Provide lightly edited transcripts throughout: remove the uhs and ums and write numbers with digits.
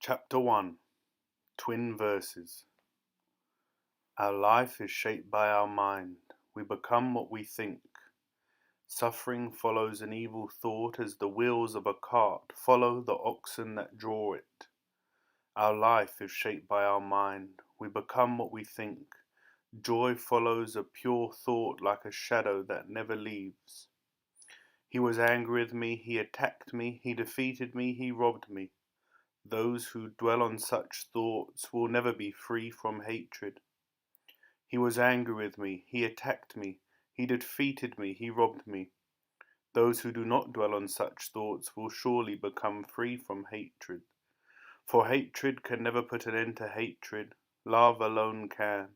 Chapter 1 Twin Verses. Our life is shaped by our mind. We become what we think. Suffering follows an evil thought as the wheels of a cart follow the oxen that draw it. Our life is shaped by our mind. We become what we think. Joy follows a pure thought like a shadow that never leaves. He was angry with me, he attacked me, he defeated me, he robbed me. Those who dwell on such thoughts will never be free from hatred. He was angry with me, he attacked me, he defeated me, he robbed me. Those who do not dwell on such thoughts will surely become free from hatred. For hatred can never put an end to hatred, love alone can.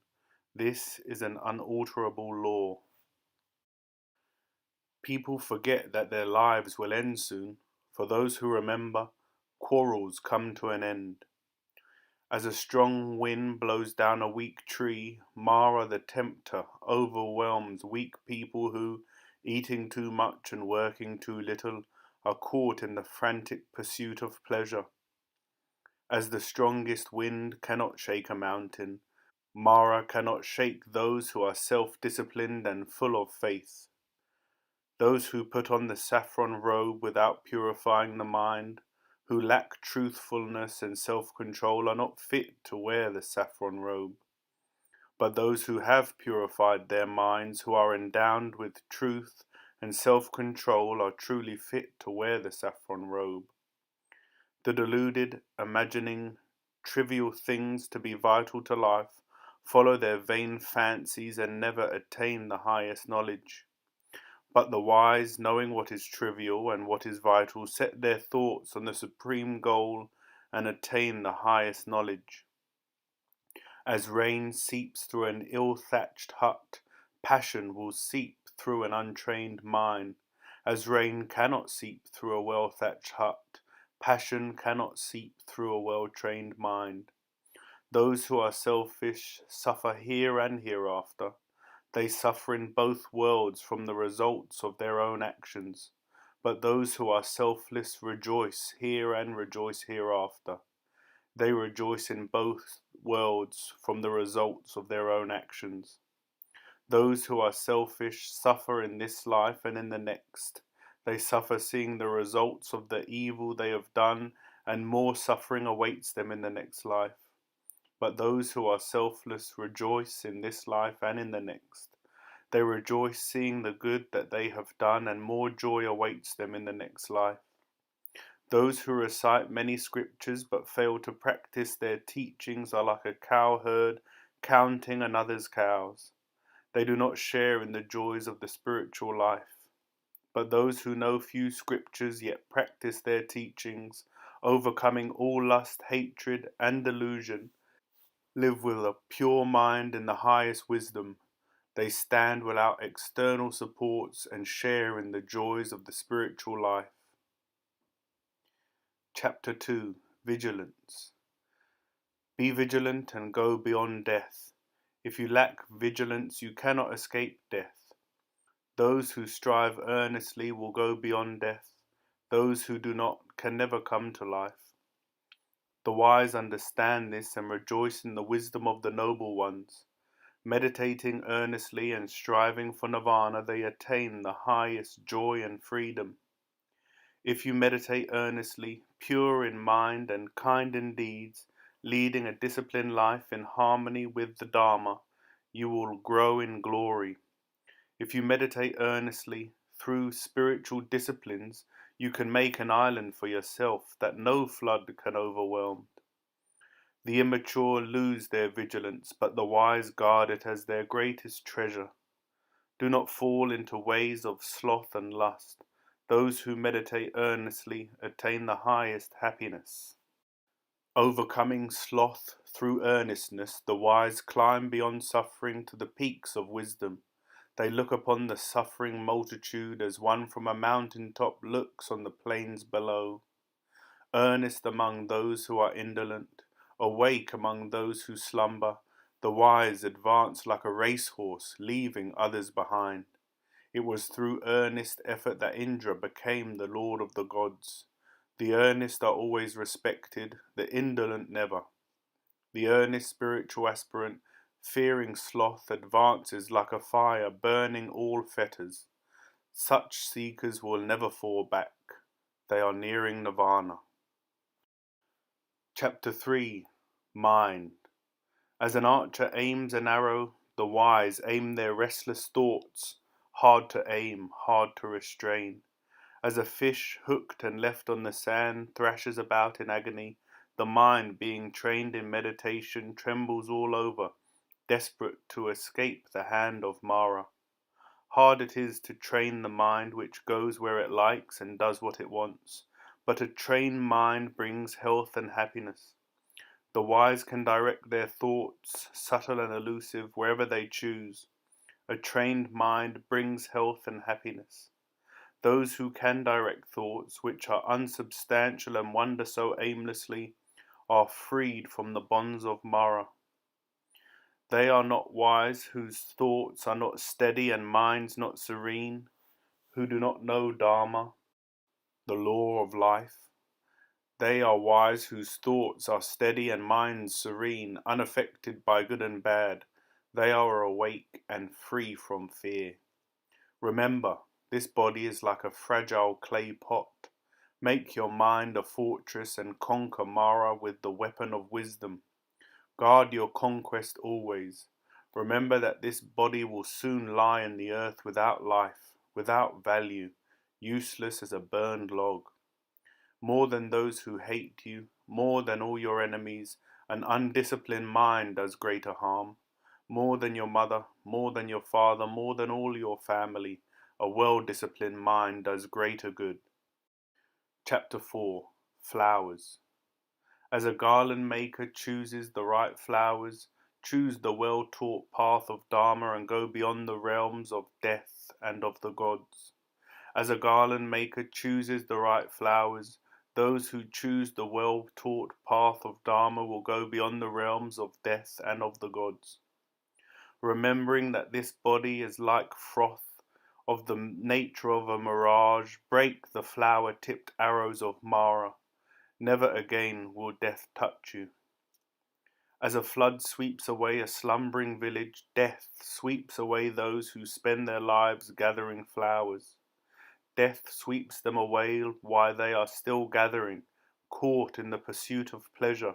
This is an unalterable law. People forget that their lives will end soon. For those who remember, quarrels come to an end. As a strong wind blows down a weak tree, Mara the tempter overwhelms weak people who, eating too much and working too little, are caught in the frantic pursuit of pleasure. As the strongest wind cannot shake a mountain, Mara cannot shake those who are self-disciplined and full of faith. Those who put on the saffron robe without purifying the mind, who lack truthfulness and self-control, are not fit to wear the saffron robe. But those who have purified their minds, who are endowed with truth and self-control, are truly fit to wear the saffron robe. The deluded, imagining trivial things to be vital to life, follow their vain fancies and never attain the highest knowledge. But the wise, knowing what is trivial and what is vital, set their thoughts on the supreme goal and attain the highest knowledge. As rain seeps through an ill-thatched hut, passion will seep through an untrained mind. As rain cannot seep through a well-thatched hut, passion cannot seep through a well-trained mind. Those who are selfish suffer here and hereafter. They suffer in both worlds from the results of their own actions. But those who are selfless rejoice here and rejoice hereafter. They rejoice in both worlds from the results of their own actions. Those who are selfish suffer in this life and in the next. They suffer seeing the results of the evil they have done, and more suffering awaits them in the next life. But those who are selfless rejoice in this life and in the next. They rejoice seeing the good that they have done, and more joy awaits them in the next life. Those who recite many scriptures but fail to practice their teachings are like a cowherd counting another's cows. They do not share in the joys of the spiritual life. But those who know few scriptures yet practice their teachings, overcoming all lust, hatred, and delusion, live with a pure mind in the highest wisdom. They stand without external supports and share in the joys of the spiritual life. Chapter 2 Vigilance. Be vigilant and go beyond death. If you lack vigilance, you cannot escape death. Those who strive earnestly will go beyond death. Those who do not can never come to life. The wise understand this and rejoice in the wisdom of the noble ones. Meditating earnestly and striving for nirvana, they attain the highest joy and freedom. If you meditate earnestly, pure in mind and kind in deeds, leading a disciplined life in harmony with the Dharma, you will grow in glory. If you meditate earnestly, through spiritual disciplines, you can make an island for yourself that no flood can overwhelm. The immature lose their vigilance, but the wise guard it as their greatest treasure. Do not fall into ways of sloth and lust. Those who meditate earnestly attain the highest happiness. Overcoming sloth through earnestness, the wise climb beyond suffering to the peaks of wisdom. They look upon the suffering multitude as one from a mountain top looks on the plains below. Earnest among those who are indolent, awake among those who slumber, the wise advance like a racehorse, leaving others behind. It was through earnest effort that Indra became the lord of the gods. The earnest are always respected, the indolent never. The earnest spiritual aspirant, fearing sloth, advances like a fire, burning all fetters. Such seekers will never fall back. They are nearing nirvana. Chapter 3. Mind. As an archer aims an arrow, the wise aim their restless thoughts, hard to aim, hard to restrain. As a fish, hooked and left on the sand, thrashes about in agony, the mind, being trained in meditation, trembles all over, desperate to escape the hand of Mara. Hard it is to train the mind which goes where it likes and does what it wants, but a trained mind brings health and happiness. The wise can direct their thoughts, subtle and elusive, wherever they choose. A trained mind brings health and happiness. Those who can direct thoughts, which are unsubstantial and wander so aimlessly, are freed from the bonds of Mara. They are not wise whose thoughts are not steady and minds not serene, who do not know Dharma, the law of life. They are wise whose thoughts are steady and minds serene, unaffected by good and bad. They are awake and free from fear. Remember, this body is like a fragile clay pot. Make your mind a fortress and conquer Mara with the weapon of wisdom. Guard your conquest always. Remember that this body will soon lie in the earth without life, without value, useless as a burned log. More than those who hate you, more than all your enemies, an undisciplined mind does greater harm. More than your mother, more than your father, more than all your family, a well-disciplined mind does greater good. Chapter 4. Flowers. As a garland maker chooses the right flowers, choose the well-taught path of Dharma and go beyond the realms of death and of the gods. As a garland maker chooses the right flowers, those who choose the well-taught path of Dharma will go beyond the realms of death and of the gods. Remembering that this body is like froth, of the nature of a mirage, break the flower-tipped arrows of Mara. Never again will death touch you. As a flood sweeps away a slumbering village, death sweeps away those who spend their lives gathering flowers. Death sweeps them away while they are still gathering, caught in the pursuit of pleasure.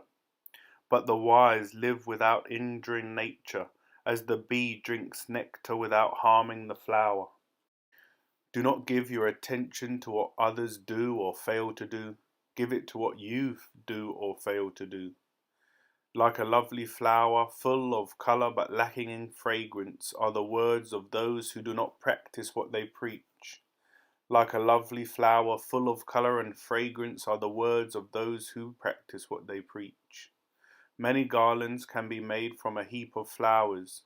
But the wise live without injuring nature, as the bee drinks nectar without harming the flower. Do not give your attention to what others do or fail to do. Give it to what you do or fail to do. Like a lovely flower, full of colour but lacking in fragrance, are the words of those who do not practice what they preach. Like a lovely flower, full of colour and fragrance, are the words of those who practice what they preach. Many garlands can be made from a heap of flowers.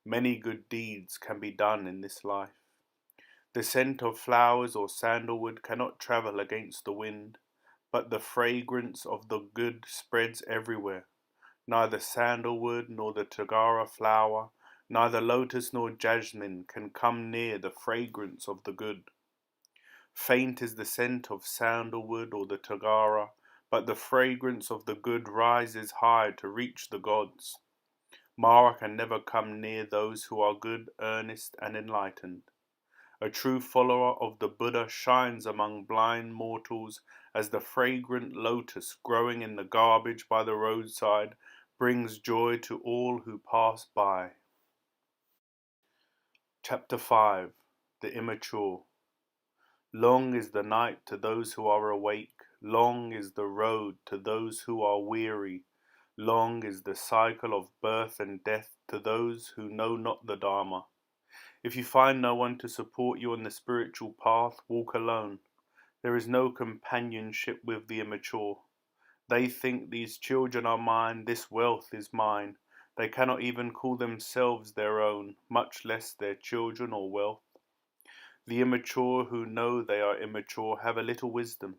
Many good deeds can be done in this life. The scent of flowers or sandalwood cannot travel against the wind, but the fragrance of the good spreads everywhere. Neither sandalwood nor the tagara flower, neither lotus nor jasmine can come near the fragrance of the good. Faint is the scent of sandalwood or the tagara, but the fragrance of the good rises high to reach the gods. Mara can never come near those who are good, earnest, and enlightened. A true follower of the Buddha shines among blind mortals as the fragrant lotus growing in the garbage by the roadside brings joy to all who pass by. Chapter 5. The Immature. Long is the night to those who are awake, long is the road to those who are weary, long is the cycle of birth and death to those who know not the Dharma. If you find no one to support you on the spiritual path, walk alone. There is no companionship with the immature. They think these children are mine, this wealth is mine. They cannot even call themselves their own, much less their children or wealth. The immature who know they are immature have a little wisdom,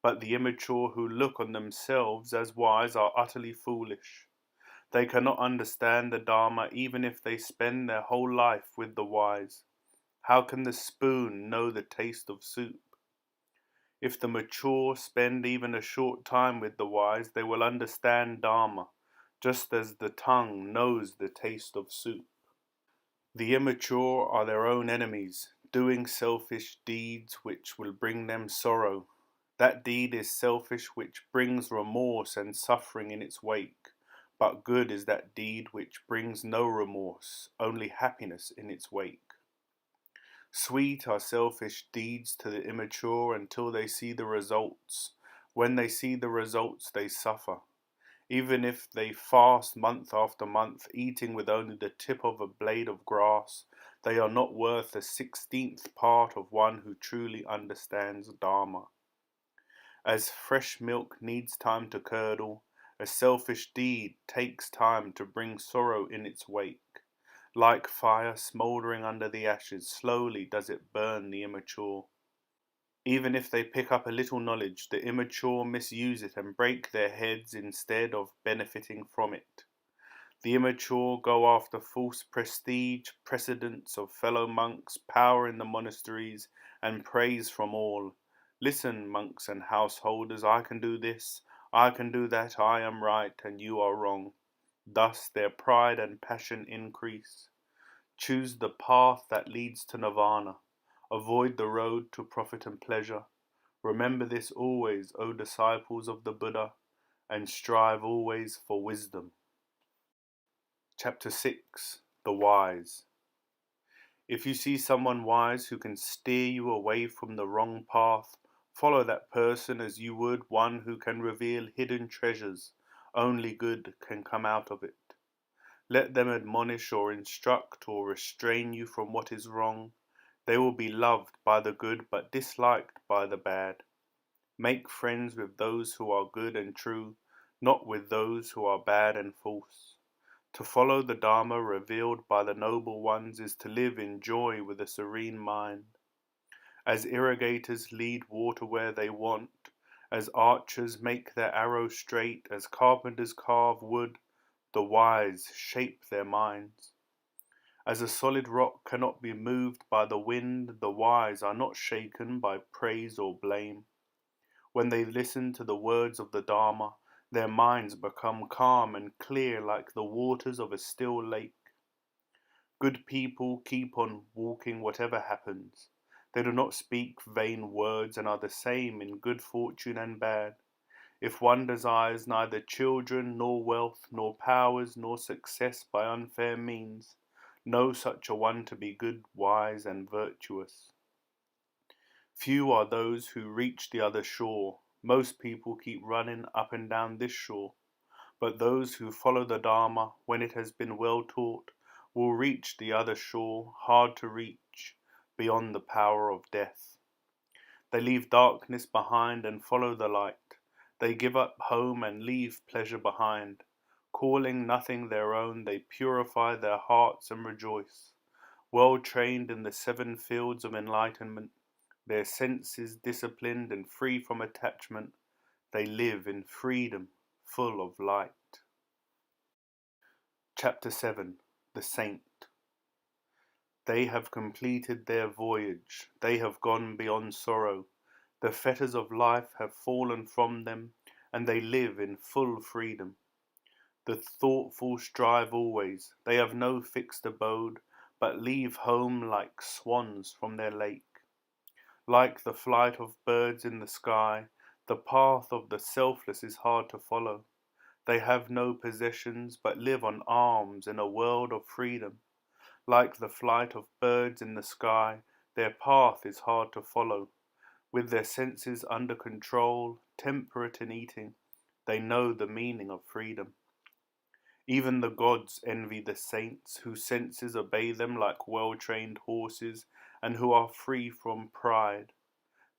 but the immature who look on themselves as wise are utterly foolish. They cannot understand the Dharma even if they spend their whole life with the wise. How can the spoon know the taste of soup? If the mature spend even a short time with the wise, they will understand Dharma, just as the tongue knows the taste of soup. The immature are their own enemies, doing selfish deeds which will bring them sorrow. That deed is selfish which brings remorse and suffering in its wake, but good is that deed which brings no remorse, only happiness in its wake. Sweet are selfish deeds to the immature until they see the results. When they see the results, they suffer. Even if they fast month after month, eating with only the tip of a blade of grass, they are not worth a 16th part of one who truly understands Dharma. As fresh milk needs time to curdle, a selfish deed takes time to bring sorrow in its wake. Like fire smouldering under the ashes, slowly does it burn the immature. Even if they pick up a little knowledge, the immature misuse it and break their heads instead of benefiting from it. The immature go after false prestige, precedence of fellow monks, power in the monasteries, and praise from all. Listen, monks and householders, I can do this, I can do that, I am right, and you are wrong. Thus their pride and passion increase. Choose the path that leads to nirvana. Avoid the road to profit and pleasure. Remember this always, O disciples of the Buddha, and strive always for wisdom. Chapter 6. The Wise. If you see someone wise who can steer you away from the wrong path, follow that person as you would one who can reveal hidden treasures. Only good can come out of it. Let them admonish or instruct or restrain you from what is wrong. They will be loved by the good but disliked by the bad. Make friends with those who are good and true, not with those who are bad and false. To follow the Dharma revealed by the noble ones is to live in joy with a serene mind. As irrigators lead water where they want, as archers make their arrows straight, as carpenters carve wood, the wise shape their minds. As a solid rock cannot be moved by the wind, the wise are not shaken by praise or blame. When they listen to the words of the Dharma, their minds become calm and clear like the waters of a still lake. Good people keep on walking whatever happens. They do not speak vain words and are the same in good fortune and bad. If one desires neither children, nor wealth, nor powers, nor success by unfair means, know such a one to be good, wise, and virtuous. Few are those who reach the other shore. Most people keep running up and down this shore. But those who follow the Dharma, when it has been well taught, will reach the other shore, hard to reach, beyond the power of death. They leave darkness behind and follow the light. They give up home and leave pleasure behind. Calling nothing their own, they purify their hearts and rejoice. Well trained in the 7 fields of enlightenment, their senses disciplined and free from attachment, they live in freedom, full of light. Chapter 7. The Saint. They have completed their voyage, they have gone beyond sorrow. The fetters of life have fallen from them, and they live in full freedom. The thoughtful strive always, they have no fixed abode, but leave home like swans from their lake. Like the flight of birds in the sky, the path of the selfless is hard to follow. They have no possessions, but live on alms in a world of freedom. Like the flight of birds in the sky, their path is hard to follow. With their senses under control, temperate in eating, they know the meaning of freedom. Even the gods envy the saints, whose senses obey them like well-trained horses, and who are free from pride.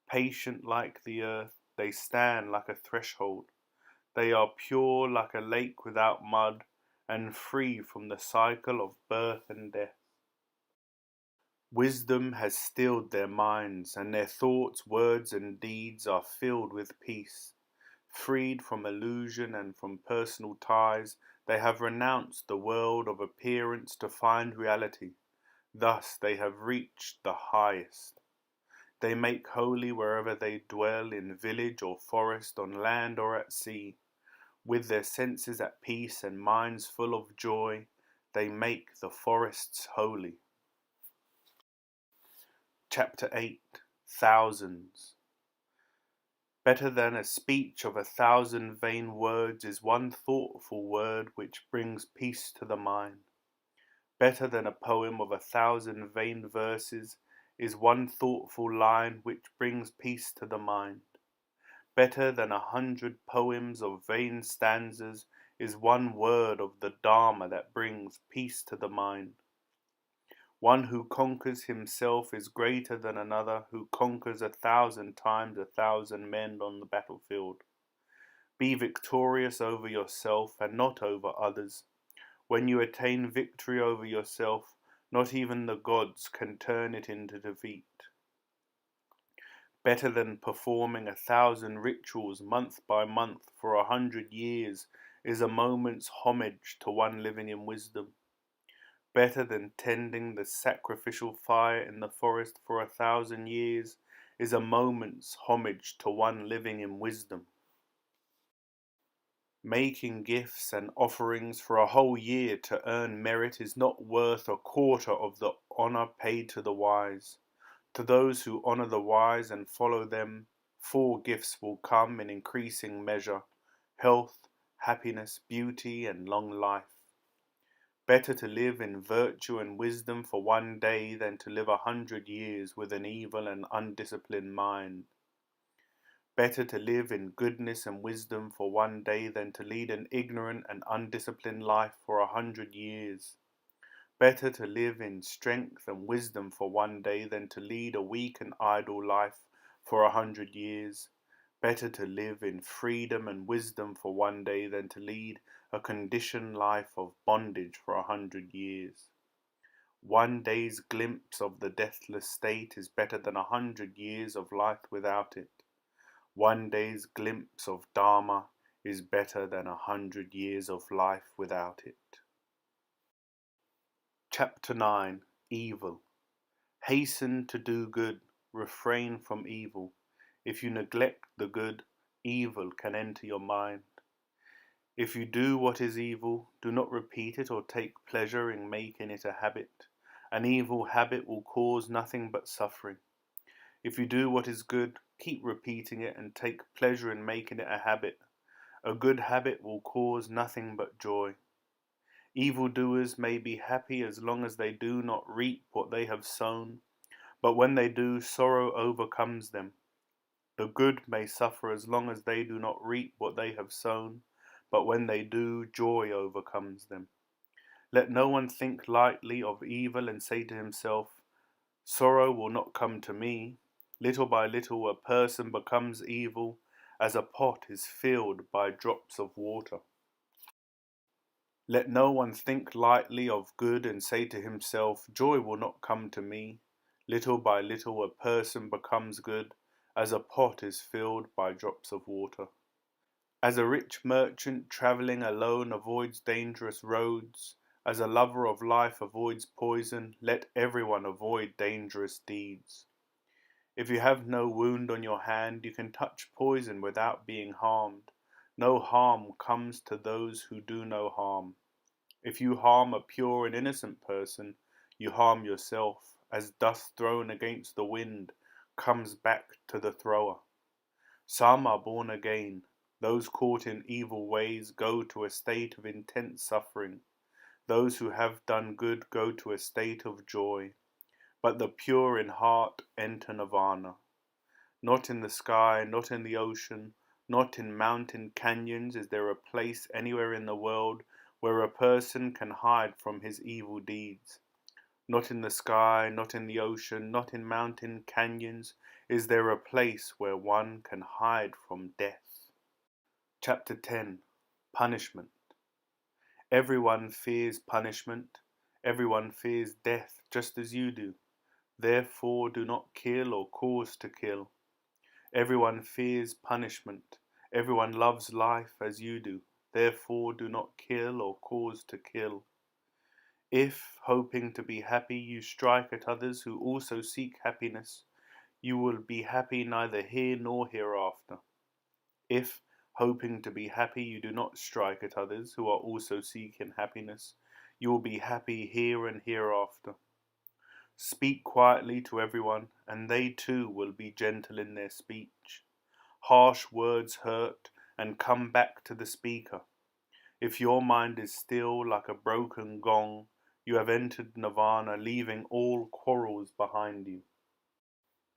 Patient like the earth, they stand like a threshold. They are pure like a lake without mud, and free from the cycle of birth and death. Wisdom has stilled their minds, and their thoughts, words, and deeds are filled with peace. Freed from illusion and from personal ties, they have renounced the world of appearance to find reality. Thus they have reached the highest. They make holy wherever they dwell, in village or forest, on land or at sea. With their senses at peace and minds full of joy, they make the forests holy. Chapter 8. Thousands. Better than a speech of 1,000 vain words is one thoughtful word which brings peace to the mind. Better than a poem of 1,000 vain verses is one thoughtful line which brings peace to the mind. Better than 100 poems of vain stanzas is one word of the Dharma that brings peace to the mind. One who conquers himself is greater than another who conquers 1,000 times 1,000 men on the battlefield. Be victorious over yourself and not over others. When you attain victory over yourself, not even the gods can turn it into defeat. Better than performing 1,000 rituals month by month for 100 years is a moment's homage to one living in wisdom. Better than tending the sacrificial fire in the forest for 1,000 years is a moment's homage to one living in wisdom. Making gifts and offerings for a whole year to earn merit is not worth a quarter of the honor paid to the wise. To those who honor the wise and follow them, 4 gifts will come in increasing measure: health, happiness, beauty, and long life. Better to live in virtue and wisdom for one day than to live 100 years with an evil and undisciplined mind. Better to live in goodness and wisdom for one day than to lead an ignorant and undisciplined life for 100 years. Better to live in strength and wisdom for one day than to lead a weak and idle life for 100 years. Better to live in freedom and wisdom for one day than to lead a conditioned life of bondage for 100 years. One day's glimpse of the deathless state is better than 100 years of life without it. One day's glimpse of Dharma is better than 100 years of life without it. Chapter 9. Evil. Hasten to do good, refrain from evil. If you neglect the good, evil can enter your mind. If you do what is evil, do not repeat it or take pleasure in making it a habit. An evil habit will cause nothing but suffering. If you do what is good, keep repeating it and take pleasure in making it a habit. A good habit will cause nothing but joy. Evildoers may be happy as long as they do not reap what they have sown, but when they do, sorrow overcomes them. The good may suffer as long as they do not reap what they have sown, but when they do, joy overcomes them. Let no one think lightly of evil and say to himself, sorrow will not come to me. Little by little a person becomes evil, as a pot is filled by drops of water. Let no one think lightly of good and say to himself, joy will not come to me. Little by little a person becomes good, as a pot is filled by drops of water. As a rich merchant travelling alone avoids dangerous roads, as a lover of life avoids poison, let everyone avoid dangerous deeds. If you have no wound on your hand, you can touch poison without being harmed. No harm comes to those who do no harm. If you harm a pure and innocent person, you harm yourself, as dust thrown against the wind comes back to the thrower. Some are born again. Those caught in evil ways go to a state of intense suffering. Those who have done good go to a state of joy. But the pure in heart enter nirvana. Not in the sky, not in the ocean, not in mountain canyons is there a place anywhere in the world where a person can hide from his evil deeds. Not in the sky, not in the ocean, not in mountain canyons is there a place where one can hide from death. Chapter 10. Punishment. Everyone fears punishment. Everyone fears death just as you do. Therefore do not kill or cause to kill. Everyone fears punishment. Everyone loves life as you do. Therefore do not kill or cause to kill. If, hoping to be happy, you strike at others who also seek happiness, you will be happy neither here nor hereafter. If, hoping to be happy, you do not strike at others who are also seeking happiness, you will be happy here and hereafter. Speak quietly to everyone, and they too will be gentle in their speech. Harsh words hurt and come back to the speaker. If your mind is still like a broken gong, you have entered nirvana, leaving all quarrels behind you.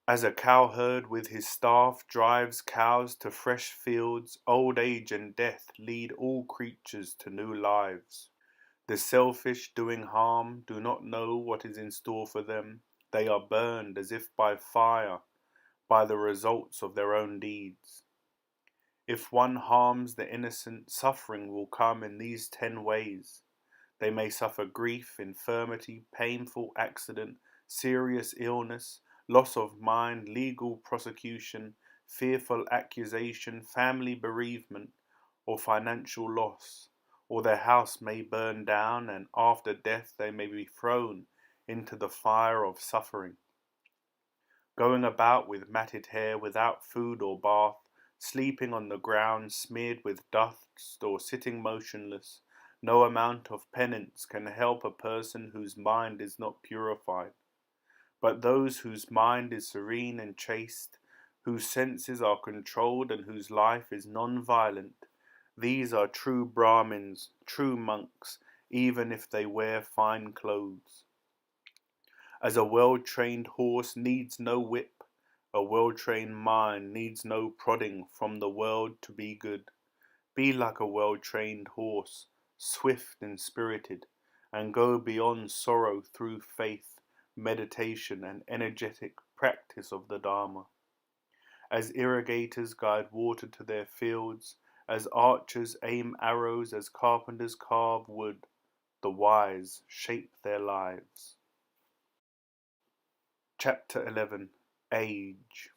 As a cowherd with his staff drives cows to fresh fields, old age and death lead all creatures to new lives. The selfish, doing harm, do not know what is in store for them. They are burned as if by fire, by the results of their own deeds. If one harms the innocent, suffering will come in these 10 ways. They may suffer grief, infirmity, painful accident, serious illness, loss of mind, legal prosecution, fearful accusation, family bereavement, or financial loss. Or their house may burn down, and after death they may be thrown into the fire of suffering. Going about with matted hair, without food or bath, sleeping on the ground smeared with dust, or sitting motionless, no amount of penance can help a person whose mind is not purified. But those whose mind is serene and chaste, whose senses are controlled and whose life is non-violent, these are true Brahmins, true monks, even if they wear fine clothes. As a well-trained horse needs no whip, a well-trained mind needs no prodding from the world to be good. Be like a well-trained horse, swift and spirited, and go beyond sorrow through faith, meditation, and energetic practice of the Dharma. As irrigators guide water to their fields, as archers aim arrows, as carpenters carve wood, the wise shape their lives. Chapter 11. Age.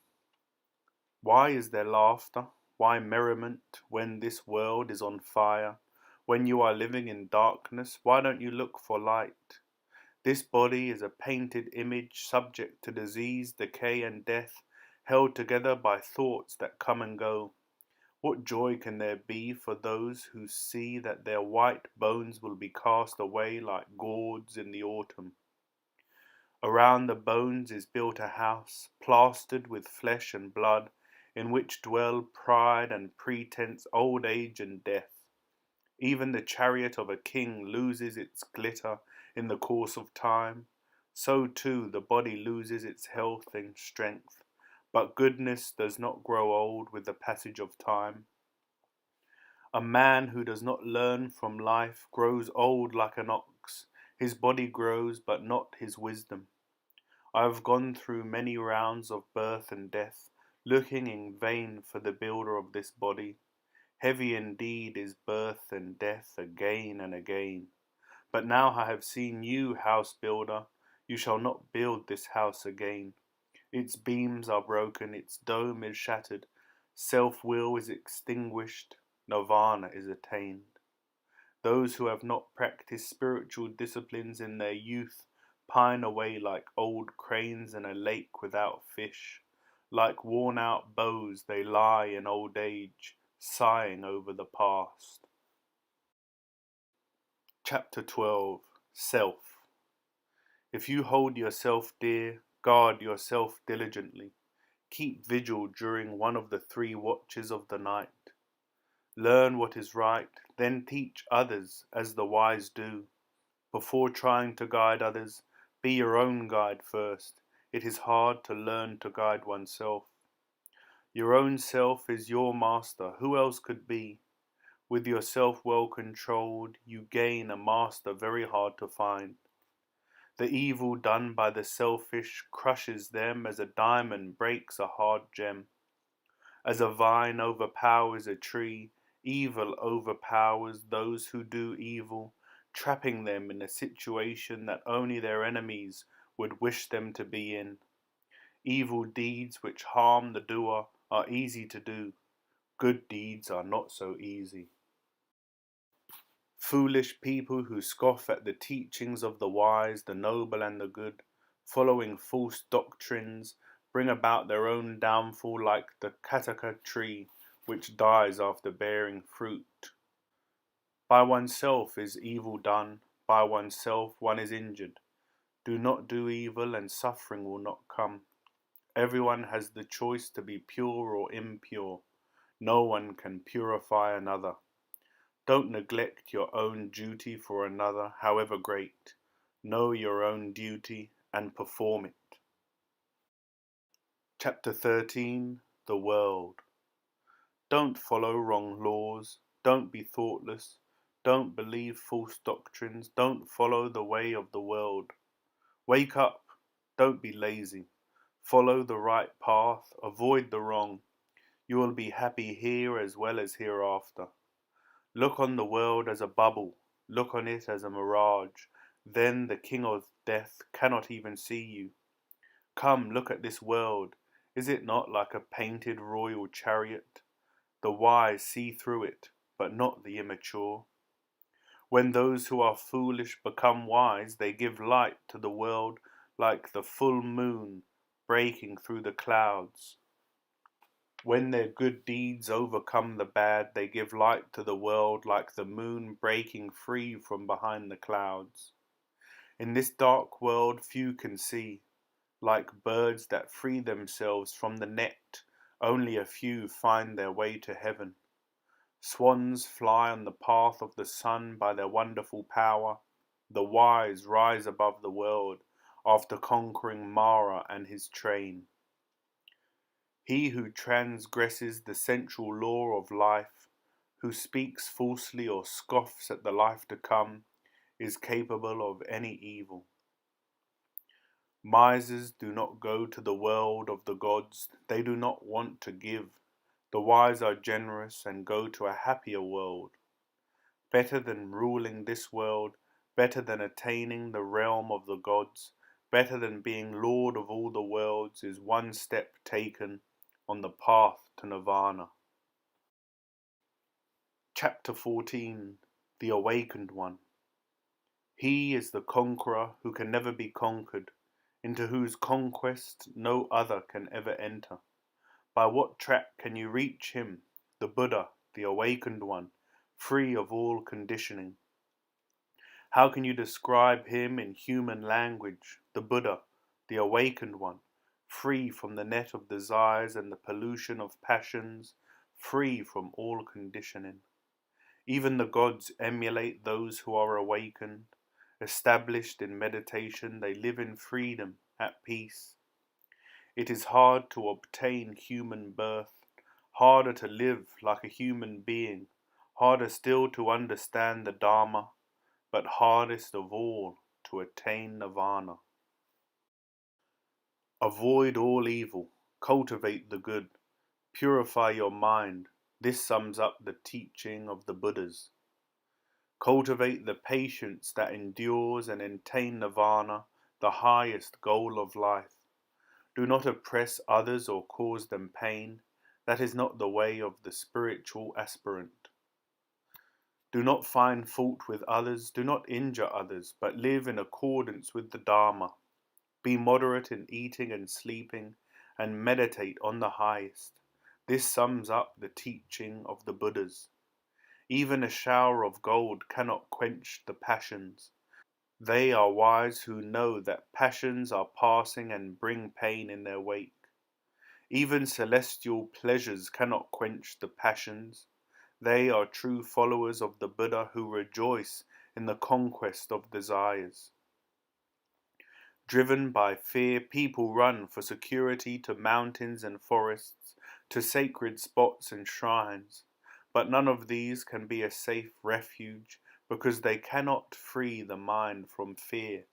Why is there laughter? Why merriment when this world is on fire? When you are living in darkness, why don't you look for light? This body is a painted image subject to disease, decay, and death, held together by thoughts that come and go. What joy can there be for those who see that their white bones will be cast away like gourds in the autumn? Around the bones is built a house, plastered with flesh and blood, in which dwell pride and pretense, old age and death. Even the chariot of a king loses its glitter in the course of time. So too the body loses its health and strength, but goodness does not grow old with the passage of time. A man who does not learn from life grows old like an ox. His body grows, but not his wisdom. I have gone through many rounds of birth and death, looking in vain for the builder of this body. Heavy indeed is birth and death again and again. But now I have seen you, house builder. You shall not build this house again. Its beams are broken, its dome is shattered, self-will is extinguished, nirvana is attained. Those who have not practiced spiritual disciplines in their youth pine away like old cranes in a lake without fish. Like worn-out bows they lie in old age, sighing over the past. Chapter 12. Self. If you hold yourself dear, guard yourself diligently. Keep vigil during one of the 3 watches of the night. Learn what is right, then teach others as the wise do. Before trying to guide others, be your own guide first. It is hard to learn to guide oneself. Your own self is your master. Who else could be? With yourself well controlled, you gain a master very hard to find. The evil done by the selfish crushes them as a diamond breaks a hard gem. As a vine overpowers a tree, evil overpowers those who do evil, trapping them in a situation that only their enemies would wish them to be in. Evil deeds which harm the doer are easy to do. Good deeds are not so easy. Foolish people who scoff at the teachings of the wise, the noble and the good, following false doctrines, bring about their own downfall like the kataka tree, which dies after bearing fruit. By oneself is evil done, by oneself one is injured. Do not do evil and suffering will not come. Everyone has the choice to be pure or impure. No one can purify another. Don't neglect your own duty for another, however great. Know your own duty and perform it. Chapter 13. The World. Don't follow wrong laws. Don't be thoughtless. Don't believe false doctrines. Don't follow the way of the world. Wake up. Don't be lazy. Follow the right path. Avoid the wrong. You will be happy here as well as hereafter. Look on the world as a bubble. Look on it as a mirage. Then the king of death cannot even see you. Come, look at this world. Is it not like a painted royal chariot? The wise see through it, but not the immature. When those who are foolish become wise, they give light to the world like the full moon breaking through the clouds. When their good deeds overcome the bad, they give light to the world like the moon breaking free from behind the clouds. In this dark world few can see. Like birds that free themselves from the net, only a few find their way to heaven. Swans fly on the path of the sun by their wonderful power. The wise rise above the world after conquering Mara and his train. He who transgresses the central law of life, who speaks falsely or scoffs at the life to come, is capable of any evil. Misers do not go to the world of the gods. They do not want to give. The wise are generous and go to a happier world. Better than ruling this world, better than attaining the realm of the gods, better than being lord of all the worlds is one step taken on the path to nirvana. Chapter 14. The Awakened One. He is the conqueror who can never be conquered, into whose conquest no other can ever enter. By what track can you reach him, the Buddha, the Awakened One, free of all conditioning? How can you describe him in human language, the Buddha, the Awakened One, free from the net of desires and the pollution of passions, free from all conditioning? Even the gods emulate those who are awakened. Established in meditation, they live in freedom, at peace. It is hard to obtain human birth, harder to live like a human being, harder still to understand the Dharma, but hardest of all to attain nirvana. Avoid all evil, cultivate the good, purify your mind. This sums up the teaching of the Buddhas. Cultivate the patience that endures and attain nirvana, the highest goal of life. Do not oppress others or cause them pain. That is not the way of the spiritual aspirant. Do not find fault with others, do not injure others, but live in accordance with the Dharma. Be moderate in eating and sleeping, and meditate on the highest. This sums up the teaching of the Buddhas. Even a shower of gold cannot quench the passions. They are wise who know that passions are passing and bring pain in their wake. Even celestial pleasures cannot quench the passions. They are true followers of the Buddha who rejoice in the conquest of desires. Driven by fear, people run for security to mountains and forests, to sacred spots and shrines. But none of these can be a safe refuge because they cannot free the mind from fear.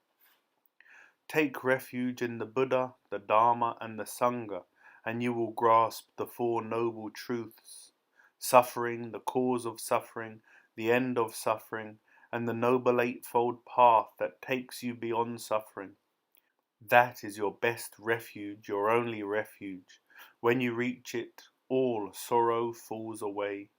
Take refuge in the Buddha, the Dharma, and the Sangha, and you will grasp the Four Noble Truths: suffering, the cause of suffering, the end of suffering, and the Noble Eightfold Path that takes you beyond suffering. That is your best refuge, your only refuge. When you reach it, all sorrow falls away.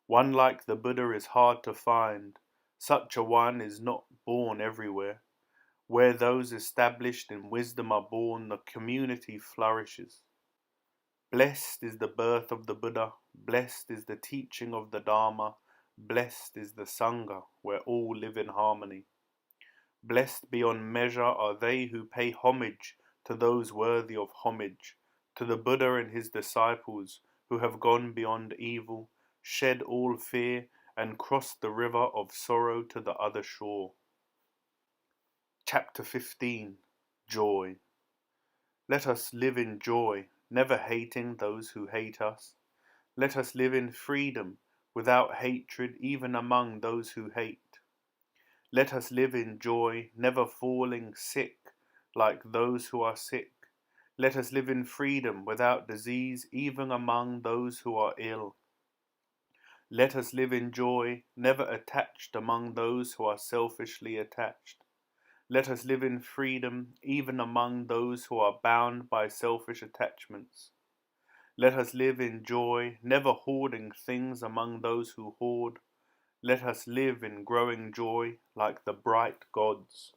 One like the Buddha is hard to find. Such a one is not born everywhere. Where those established in wisdom are born, the community flourishes. Blessed is the birth of the Buddha, blessed is the teaching of the Dharma, blessed is the Sangha, where all live in harmony. Blessed beyond measure are they who pay homage to those worthy of homage, to the Buddha and his disciples who have gone beyond evil, shed all fear, and crossed the river of sorrow to the other shore. Chapter 15. Joy. Let us live in joy, never hating those who hate us. Let us live in freedom, without hatred even among those who hate. Let us live in joy, never falling sick like those who are sick. Let us live in freedom, without disease even among those who are ill. Let us live in joy, never attached among those who are selfishly attached. Let us live in freedom, even among those who are bound by selfish attachments. Let us live in joy, never hoarding things among those who hoard. Let us live in growing joy like the bright gods.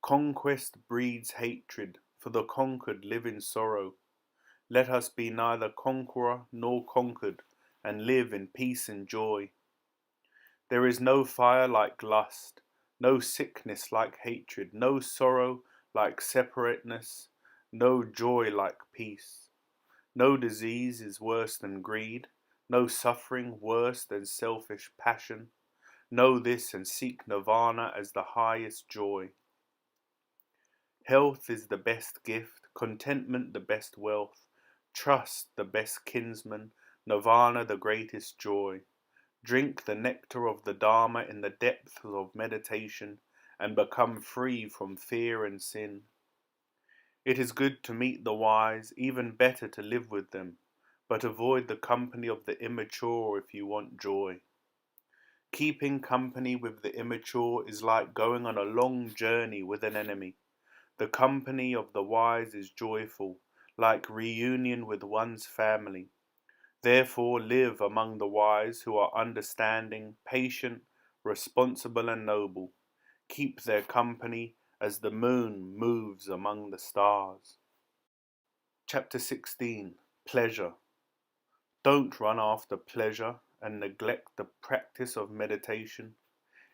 Conquest breeds hatred, for the conquered live in sorrow. Let us be neither conqueror nor conquered, and live in peace and joy. There is no fire like lust, no sickness like hatred, no sorrow like separateness, no joy like peace. No disease is worse than greed, no suffering worse than selfish passion. Know this and seek nirvana as the highest joy. Health is the best gift, contentment the best wealth, trust the best kinsman, nirvana the greatest joy. Drink the nectar of the Dharma in the depths of meditation and become free from fear and sin. It is good to meet the wise, even better to live with them, but avoid the company of the immature if you want joy. Keeping company with the immature is like going on a long journey with an enemy. The company of the wise is joyful, like reunion with one's family. Therefore live among the wise who are understanding, patient, responsible and noble. Keep their company as the moon moves among the stars. Chapter 16. Pleasure. Don't run after pleasure and neglect the practice of meditation.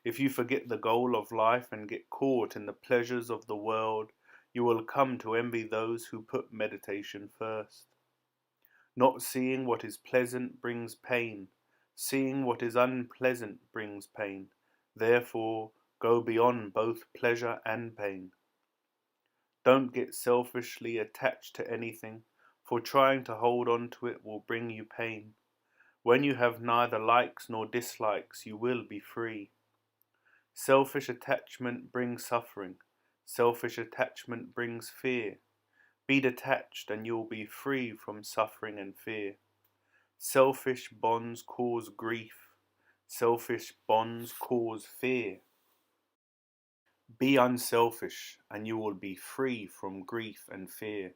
If you forget the goal of life and get caught in the pleasures of the world, you will come to envy those who put meditation first. Not seeing what is pleasant brings pain. Seeing what is unpleasant brings pain. Therefore, go beyond both pleasure and pain. Don't get selfishly attached to anything, for trying to hold on to it will bring you pain. When you have neither likes nor dislikes, you will be free. Selfish attachment brings suffering. Selfish attachment brings fear. Be detached and you will be free from suffering and fear. Selfish bonds cause grief. Selfish bonds cause fear. Be unselfish and you will be free from grief and fear.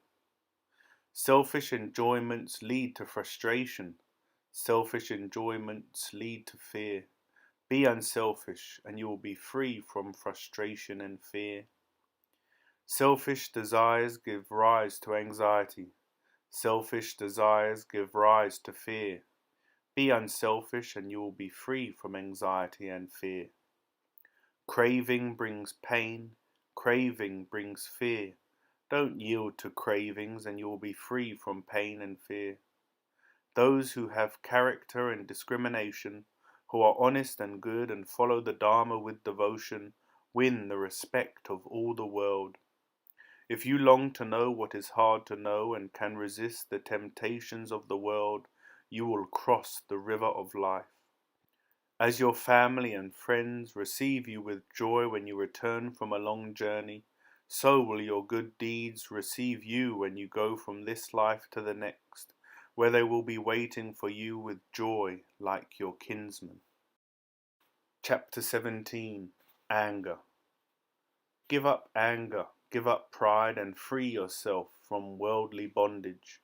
Selfish enjoyments lead to frustration. Selfish enjoyments lead to fear. Be unselfish and you will be free from frustration and fear. Selfish desires give rise to anxiety. Selfish desires give rise to fear. Be unselfish and you will be free from anxiety and fear. Craving brings pain. Craving brings fear. Don't yield to cravings and you will be free from pain and fear. Those who have character and discrimination, who are honest and good and follow the Dharma with devotion, win the respect of all the world. If you long to know what is hard to know and can resist the temptations of the world, you will cross the river of life. As your family and friends receive you with joy when you return from a long journey, so will your good deeds receive you when you go from this life to the next, where they will be waiting for you with joy like your kinsmen. Chapter 17. Anger. Give up anger, give up pride and free yourself from worldly bondage.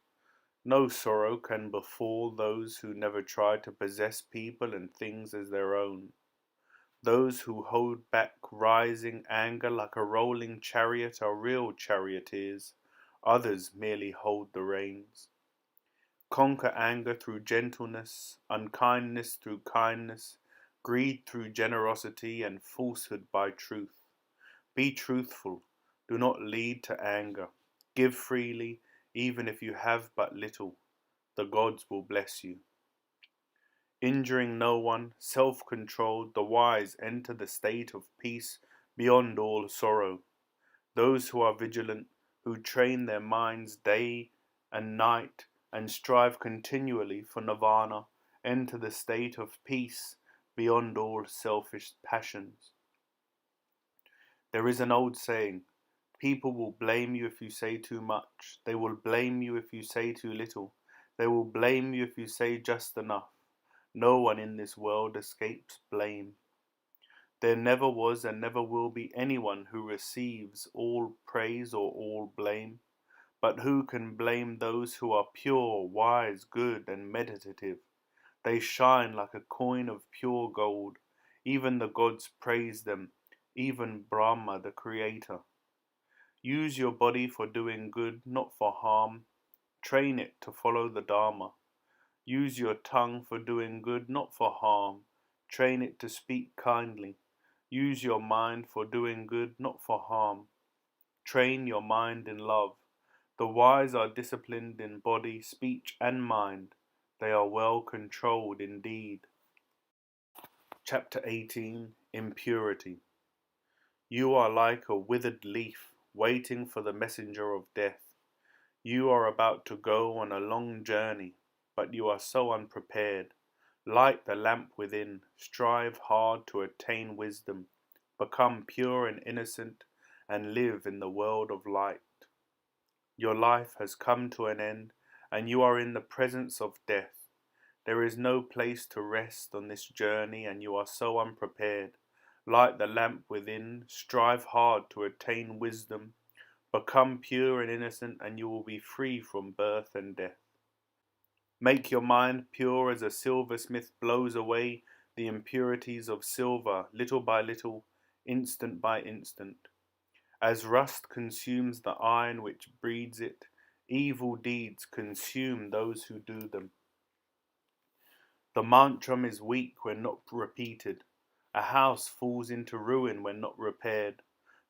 No sorrow can befall those who never try to possess people and things as their own. Those who hold back rising anger like a rolling chariot are real charioteers. Others merely hold the reins. Conquer anger through gentleness, unkindness through kindness, greed through generosity, and falsehood by truth. Be truthful. Do not lead to anger. Give freely, even if you have but little. The gods will bless you. Injuring no one, self-controlled, the wise enter the state of peace beyond all sorrow. Those who are vigilant, who train their minds day and night and strive continually for nirvana, enter the state of peace beyond all selfish passions. There is an old saying, people will blame you if you say too much. They will blame you if you say too little. They will blame you if you say just enough. No one in this world escapes blame. There never was and never will be anyone who receives all praise or all blame. But who can blame those who are pure, wise, good, and meditative? They shine like a coin of pure gold. Even the gods praise them, even Brahma, the creator. Use your body for doing good, not for harm. Train it to follow the Dharma. Use your tongue for doing good, not for harm. Train it to speak kindly. Use your mind for doing good, not for harm. Train your mind in love. The wise are disciplined in body, speech, and mind. They are well controlled indeed. Chapter 18. Impurity. You are like a withered leaf, waiting for the messenger of death. You are about to go on a long journey, but you are so unprepared. Light the lamp within, strive hard to attain wisdom, become pure and innocent, and live in the world of light. Your life has come to an end, and you are in the presence of death. There is no place to rest on this journey, and you are so unprepared. Light the lamp within, strive hard to attain wisdom, become pure and innocent, and you will be free from birth and death. Make your mind pure as a silversmith blows away the impurities of silver, little by little, instant by instant. As rust consumes the iron which breeds it, evil deeds consume those who do them. The mantram is weak when not repeated. A house falls into ruin when not repaired.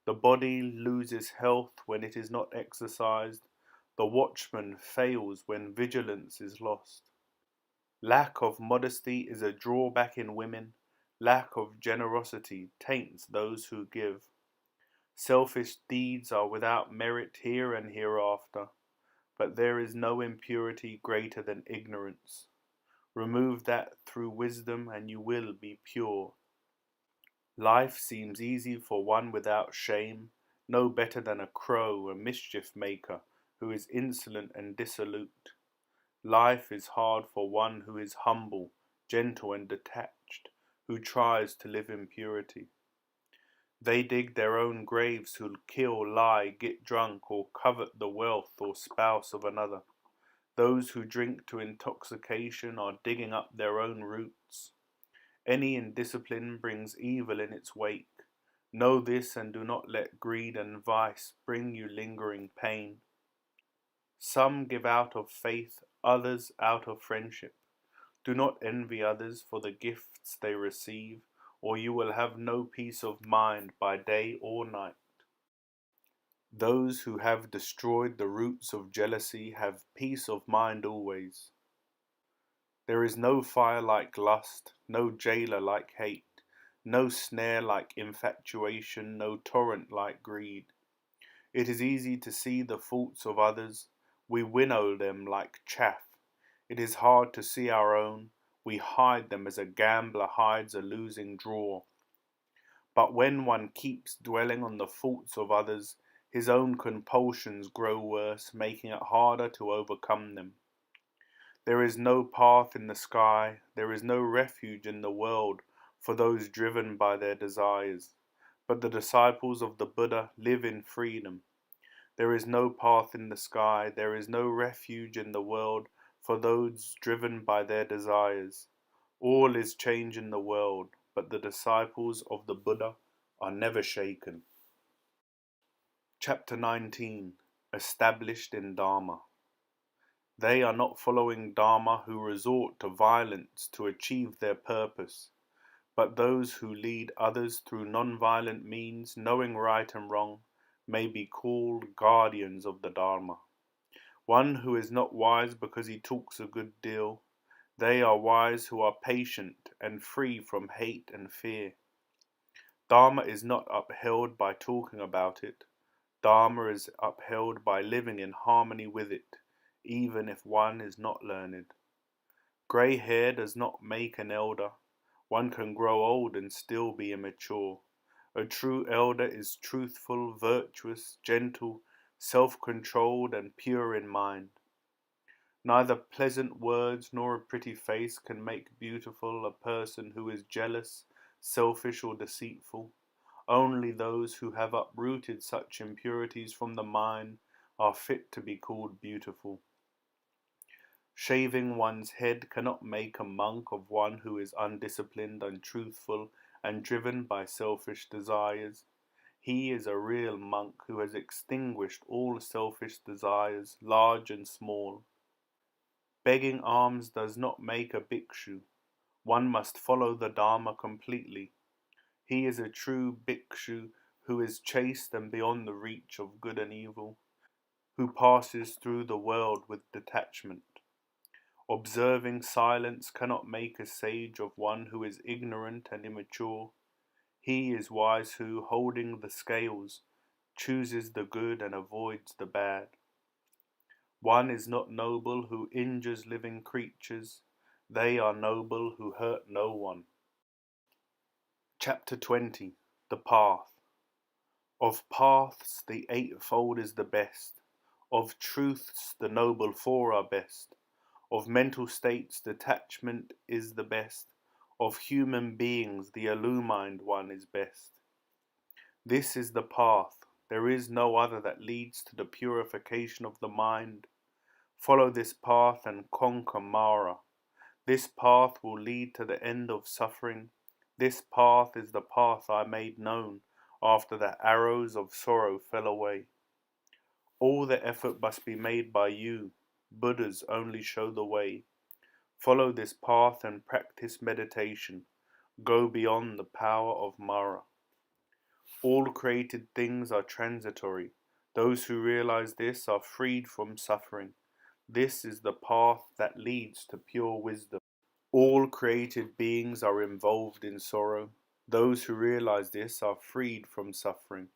The body loses health when it is not exercised. The watchman fails when vigilance is lost. Lack of modesty is a drawback in women. Lack of generosity taints those who give. Selfish deeds are without merit here and hereafter, but there is no impurity greater than ignorance. Remove that through wisdom and you will be pure. Life seems easy for one without shame, no better than a crow, a mischief maker, who is insolent and dissolute. Life is hard for one who is humble, gentle and detached, who tries to live in purity. They dig their own graves who kill, lie, get drunk, or covet the wealth or spouse of another. Those who drink to intoxication are digging up their own roots. Any indiscipline brings evil in its wake. Know this and do not let greed and vice bring you lingering pain. Some give out of faith, others out of friendship. Do not envy others for the gifts they receive, or you will have no peace of mind by day or night. Those who have destroyed the roots of jealousy have peace of mind always. There is no fire like lust, no jailer like hate, no snare like infatuation, no torrent like greed. It is easy to see the faults of others. We winnow them like chaff. It is hard to see our own. We hide them as a gambler hides a losing draw. But when one keeps dwelling on the faults of others, his own compulsions grow worse, making it harder to overcome them. There is no path in the sky, there is no refuge in the world for those driven by their desires. But the disciples of the Buddha live in freedom. There is no path in the sky, there is no refuge in the world for those driven by their desires. All is change in the world. but the disciples of the Buddha are never shaken. Chapter 19. Established in Dharma. They are not following Dharma who resort to violence to achieve their purpose, but those who lead others through non-violent means, knowing right and wrong, may be called guardians of the Dharma. One who is not wise because he talks a good deal, they are wise who are patient and free from hate and fear. Dharma is not upheld by talking about it. Dharma is upheld by living in harmony with it, even if one is not learned. Grey hair does not make an elder. One can grow old and still be immature. A true elder is truthful, virtuous, gentle, self-controlled, and pure in mind. Neither pleasant words nor a pretty face can make beautiful a person who is jealous, selfish, or deceitful. Only those who have uprooted such impurities from the mind are fit to be called beautiful. Shaving one's head cannot make a monk of one who is undisciplined, untruthful, and driven by selfish desires. He is a real monk who has extinguished all selfish desires, large and small. Begging alms does not make a bhikshu. One must follow the Dharma completely. He is a true bhikshu who is chaste and beyond the reach of good and evil, who passes through the world with detachment. Observing silence cannot make a sage of one who is ignorant and immature. He is wise who, holding the scales, chooses the good and avoids the bad. One is not noble who injures living creatures. They are noble who hurt no one. Chapter 20. The Path. Of paths the eightfold is the best. Of truths the noble four are best. Of mental states detachment is the best. Of human beings the illumined one is best. This is the path. There is no other that leads to the purification of the mind. Follow this path and conquer Mara. This path will lead to the end of suffering. This path is the path I made known after the arrows of sorrow fell away. All the effort must be made by you. Buddhas only show the way. Follow this path and practice meditation. Go beyond the power of Mara. All created things are transitory. Those who realize this are freed from suffering. This is the path that leads to pure wisdom. All created beings are involved in sorrow. Those who realize this are freed from suffering.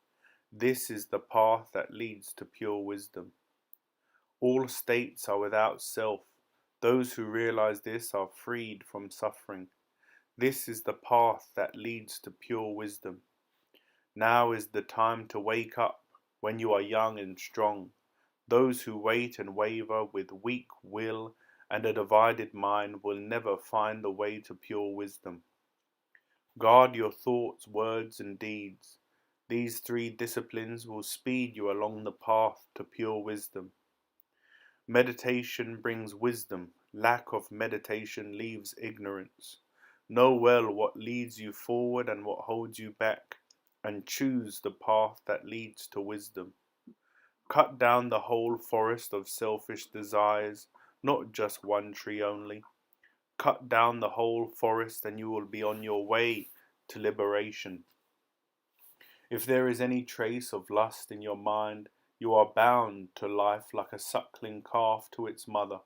This is the path that leads to pure wisdom. All states are without self. Those who realize this are freed from suffering. This is the path that leads to pure wisdom. Now is the time to wake up when you are young and strong. Those who wait and waver with weak will and a divided mind will never find the way to pure wisdom. Guard your thoughts, words, and deeds. These three disciplines will speed you along the path to pure wisdom. Meditation brings wisdom. Lack of meditation leaves ignorance. Know well what leads you forward and what holds you back, and choose the path that leads to wisdom. Cut down the whole forest of selfish desires, not just one tree only. Cut down the whole forest and you will be on your way to liberation. If there is any trace of lust in your mind, you are bound to life like a suckling calf to its mother.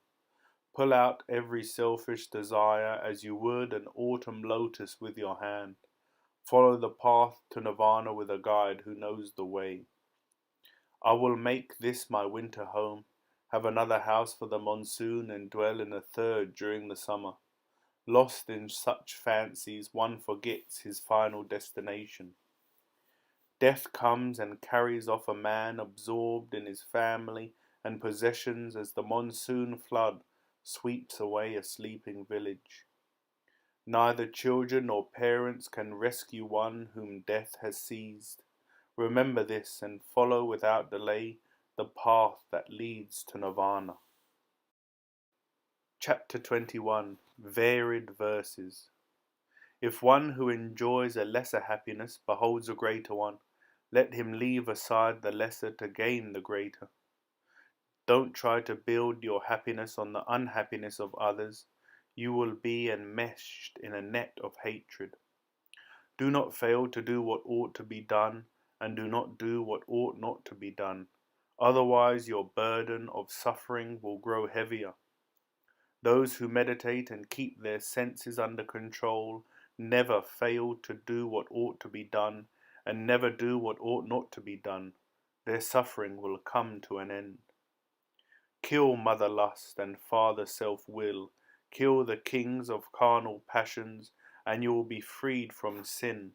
Pull out every selfish desire as you would an autumn lotus with your hand. Follow the path to nirvana with a guide who knows the way. I will make this my winter home, have another house for the monsoon, and dwell in a third during the summer. Lost in such fancies, one forgets his final destination. Death comes and carries off a man absorbed in his family and possessions as the monsoon flood sweeps away a sleeping village. Neither children nor parents can rescue one whom death has seized. Remember this and follow without delay the path that leads to nirvana. Chapter 21. Varied Verses. If one who enjoys a lesser happiness beholds a greater one, let him leave aside the lesser to gain the greater. Don't try to build your happiness on the unhappiness of others. You will be enmeshed in a net of hatred. Do not fail to do what ought to be done, and do not do what ought not to be done. Otherwise your burden of suffering will grow heavier. Those who meditate and keep their senses under control never fail to do what ought to be done, and never do what ought not to be done. Their suffering will come to an end. Kill mother lust and father self-will. Kill the kings of carnal passions, and you will be freed from sin.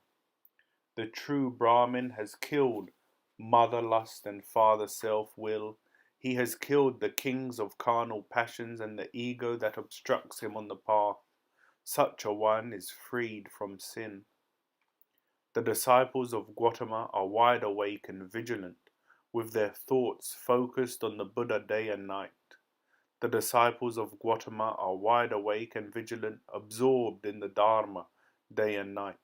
The true Brahmin has killed mother lust and father self-will. He has killed the kings of carnal passions and the ego that obstructs him on the path. Such a one is freed from sin. The disciples of Gautama are wide awake and vigilant, with their thoughts focused on the Buddha day and night. The disciples of Gautama are wide awake and vigilant, absorbed in the Dharma day and night.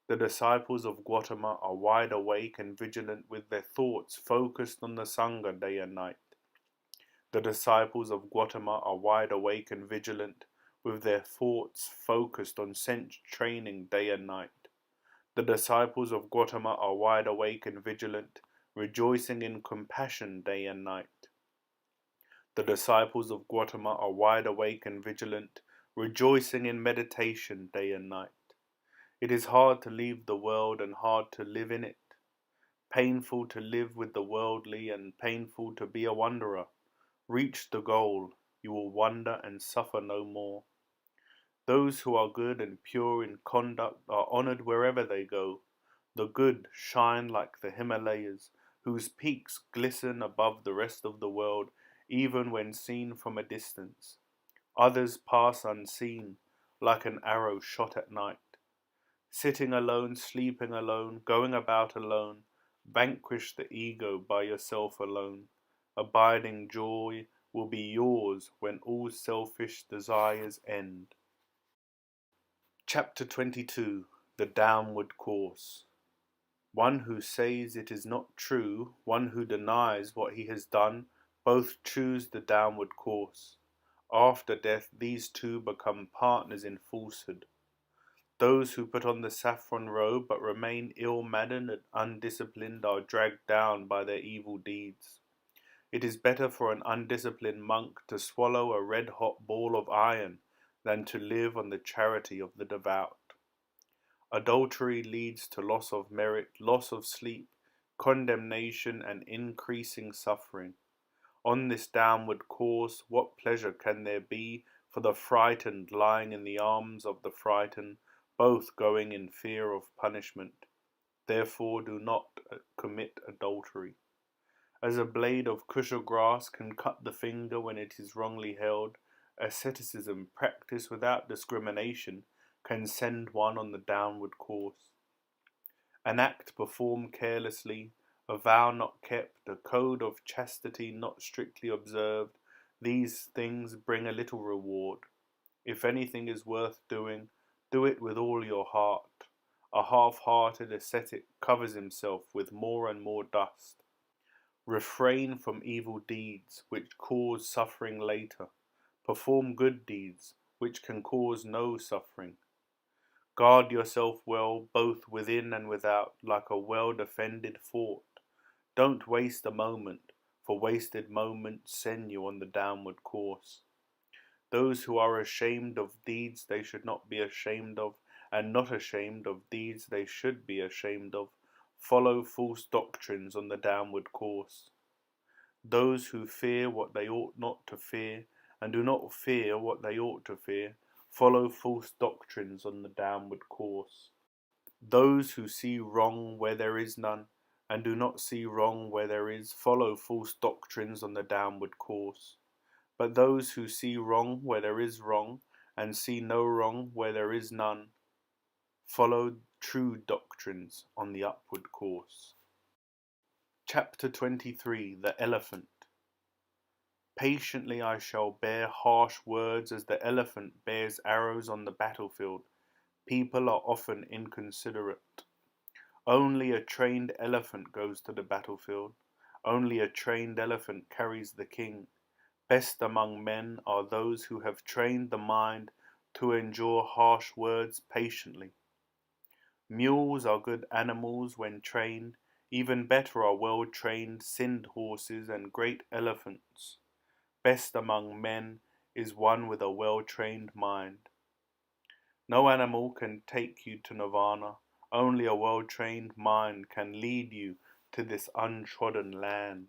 The disciples of Gautama are wide awake and vigilant, with their thoughts focused on the Sangha day and night. The disciples of Gautama are wide awake and vigilant, with their thoughts focused on sense training day and night. The disciples of Gautama are wide awake and vigilant, rejoicing in compassion day and night. The disciples of Gautama are wide awake and vigilant, rejoicing in meditation day and night. It is hard to leave the world and hard to live in it. Painful to live with the worldly and painful to be a wanderer. Reach the goal, you will wander and suffer no more. Those who are good and pure in conduct are honored wherever they go. The good shine like the Himalayas, whose peaks glisten above the rest of the world, even when seen from a distance. Others pass unseen, like an arrow shot at night. Sitting alone, sleeping alone, going about alone, vanquish the ego by yourself alone. Abiding joy will be yours when all selfish desires end. Chapter 22. The Downward Course. One who says it is not true, one who denies what he has done, both choose the downward course. After death, these two become partners in falsehood. Those who put on the saffron robe but remain ill-mannered and undisciplined are dragged down by their evil deeds. It is better for an undisciplined monk to swallow a red-hot ball of iron than to live on the charity of the devout. Adultery leads to loss of merit, loss of sleep, condemnation, and increasing suffering. On this downward course, what pleasure can there be for the frightened lying in the arms of the frightened, both going in fear of punishment? Therefore do not commit adultery. As a blade of kusha grass can cut the finger when it is wrongly held, asceticism practiced without discrimination can send one on the downward course. An act performed carelessly, a vow not kept, a code of chastity not strictly observed, these things bring a little reward. If anything is worth doing, do it with all your heart. A half-hearted ascetic covers himself with more and more dust. Refrain from evil deeds which cause suffering later. Perform good deeds which can cause no suffering. Guard yourself well, both within and without, like a well-defended fort. Don't waste a moment, for wasted moments send you on the downward course. Those who are ashamed of deeds they should not be ashamed of, and not ashamed of deeds they should be ashamed of, follow false doctrines on the downward course. Those who fear what they ought not to fear, and do not fear what they ought to fear, follow false doctrines on the downward course. Those who see wrong where there is none, and do not see wrong where there is, follow false doctrines on the downward course. But those who see wrong where there is wrong, and see no wrong where there is none, follow true doctrines on the upward course. Chapter 23. The Elephant. Patiently I shall bear harsh words as the elephant bears arrows on the battlefield. People are often inconsiderate. Only a trained elephant goes to the battlefield. Only a trained elephant carries the king. Best among men are those who have trained the mind to endure harsh words patiently. Mules are good animals when trained. Even better are well-trained Sind horses and great elephants. Best among men is one with a well-trained mind. No animal can take you to nirvana. Only a well-trained mind can lead you to this untrodden land.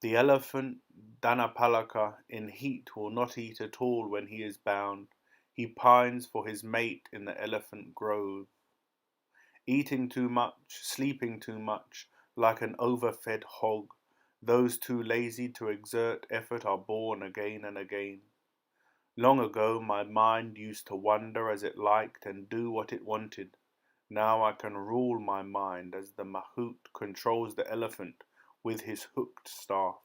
The elephant Dhammpada in heat will not eat at all when he is bound. He pines for his mate in the elephant grove. Eating too much, sleeping too much, like an overfed hog, those too lazy to exert effort are born again and again. Long ago my mind used to wander as it liked and do what it wanted. Now I can rule my mind as the mahout controls the elephant with his hooked staff.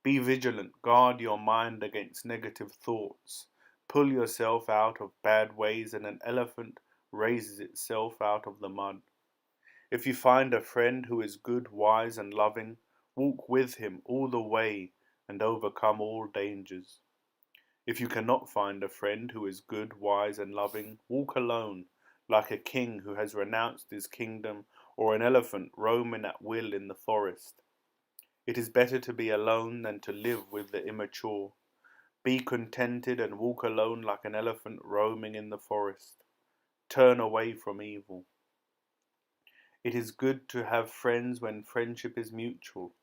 Be vigilant, guard your mind against negative thoughts. Pull yourself out of bad ways and an elephant raises itself out of the mud. If you find a friend who is good, wise and loving, walk with him all the way and overcome all dangers. If you cannot find a friend who is good, wise and loving, walk alone, like a king who has renounced his kingdom or an elephant roaming at will in the forest. It is better to be alone than to live with the immature. Be contented and walk alone like an elephant roaming in the forest. Turn away from evil. It is good to have friends when friendship is mutual.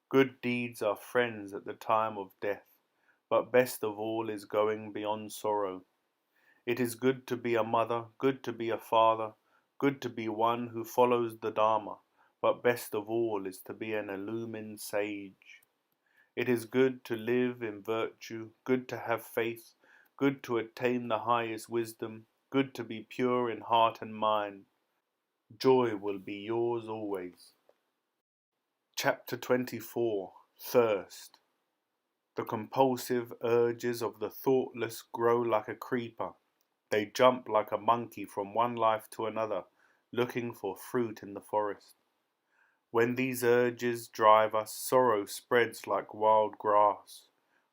Good deeds are friends at the time of death, but best of all is going beyond sorrow. It is good to be a mother, good to be a father, good to be one who follows the Dharma, but best of all is to be an illumined sage. It is good to live in virtue, good to have faith, good to attain the highest wisdom, good to be pure in heart and mind. Joy will be yours always. Chapter 24. Thirst. The compulsive urges of the thoughtless grow like a creeper. They jump like a monkey from one life to another, looking for fruit in the forest. When these urges drive us, sorrow spreads like wild grass.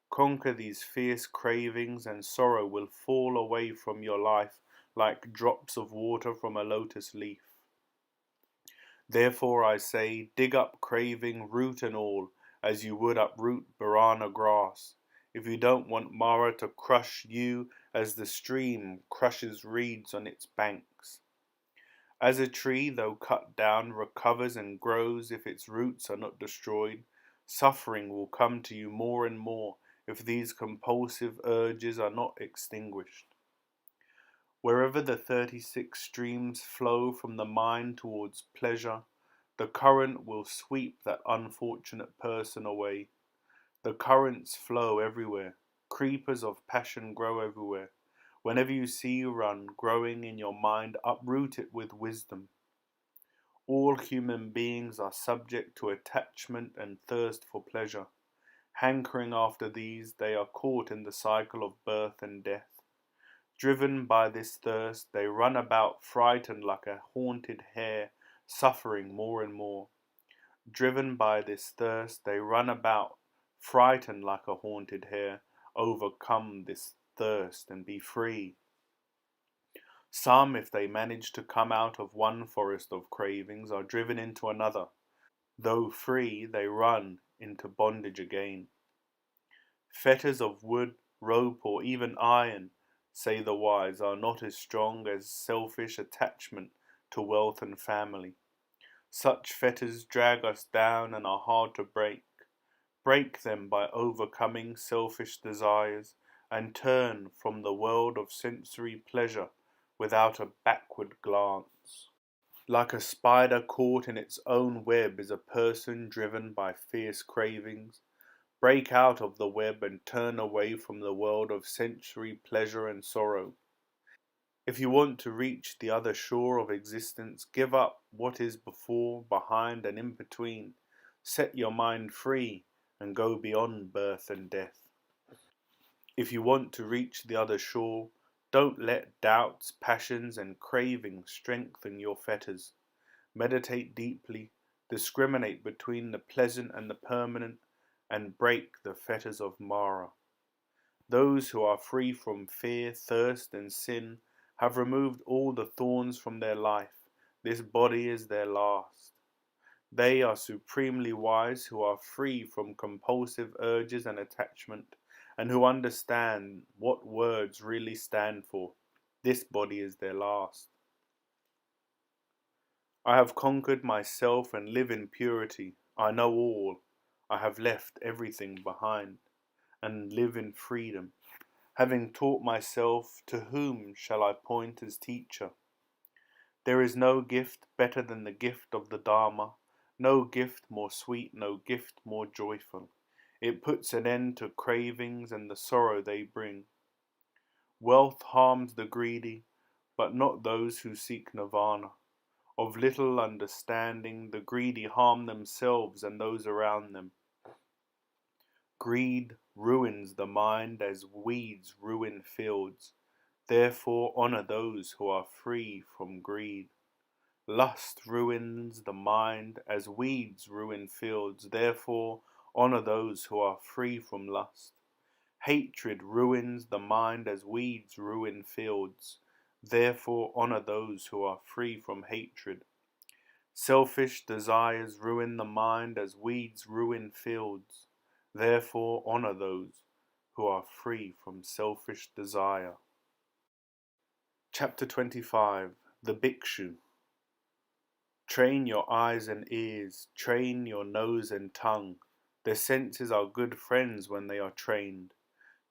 Conquer these fierce cravings and sorrow will fall away from your life like drops of water from a lotus leaf. Therefore I say, dig up craving, root and all, as you would uproot banana grass. If you don't want Mara to crush you as the stream crushes reeds on its banks. As a tree, though cut down, recovers and grows if its roots are not destroyed, suffering will come to you more and more if these compulsive urges are not extinguished. Wherever the 36 streams flow from the mind towards pleasure, the current will sweep that unfortunate person away. The currents flow everywhere. Creepers of passion grow everywhere. Whenever you see run growing in your mind, uproot it with wisdom. All human beings are subject to attachment and thirst for pleasure. Hankering after these, they are caught in the cycle of birth and death. Driven by this thirst, they run about frightened like a haunted hare, suffering more and more. Driven by this thirst, they run about frightened like a haunted hare. Overcome this thirst and be free. Some, if they manage to come out of one forest of cravings, are driven into another. Though free, they run into bondage again. Fetters of wood, rope, or even iron, say the wise, are not as strong as selfish attachment to wealth and family. Such fetters drag us down and are hard to break. Break them by overcoming selfish desires and turn from the world of sensory pleasure without a backward glance. Like a spider caught in its own web is a person driven by fierce cravings. Break out of the web and turn away from the world of sensory pleasure and sorrow. If you want to reach the other shore of existence, give up what is before, behind, and in between. Set your mind free and go beyond birth and death. If you want to reach the other shore, Don't let doubts, passions, and cravings strengthen your fetters. Meditate deeply, discriminate between the pleasant and the permanent, and break the fetters of Mara. Those who are free from fear, thirst, and sin have removed all the thorns from their life. This body is their last. They are supremely wise who are free from compulsive urges and attachment, and who understand what words really stand for. This body is their last. I have conquered myself and live in purity. I know all. I have left everything behind and live in freedom. Having taught myself, to whom shall I point as teacher? There is no gift better than the gift of the Dharma, no gift more sweet, no gift more joyful. It puts an end to cravings and the sorrow they bring. Wealth harms the greedy, but not those who seek nirvana. Of little understanding, the greedy harm themselves and those around them. Greed ruins the mind as weeds ruin fields. Therefore honor those who are free from greed. Lust ruins the mind as weeds ruin fields. Therefore honor those who are free from lust. Hatred ruins the mind as weeds ruin fields. Therefore honor those who are free from hatred. Selfish desires ruin the mind as weeds ruin fields. Therefore honor those who are free from selfish desire. Chapter 25. The Bhikshu. Train your eyes and ears, train your nose and tongue. The senses are good friends when they are trained.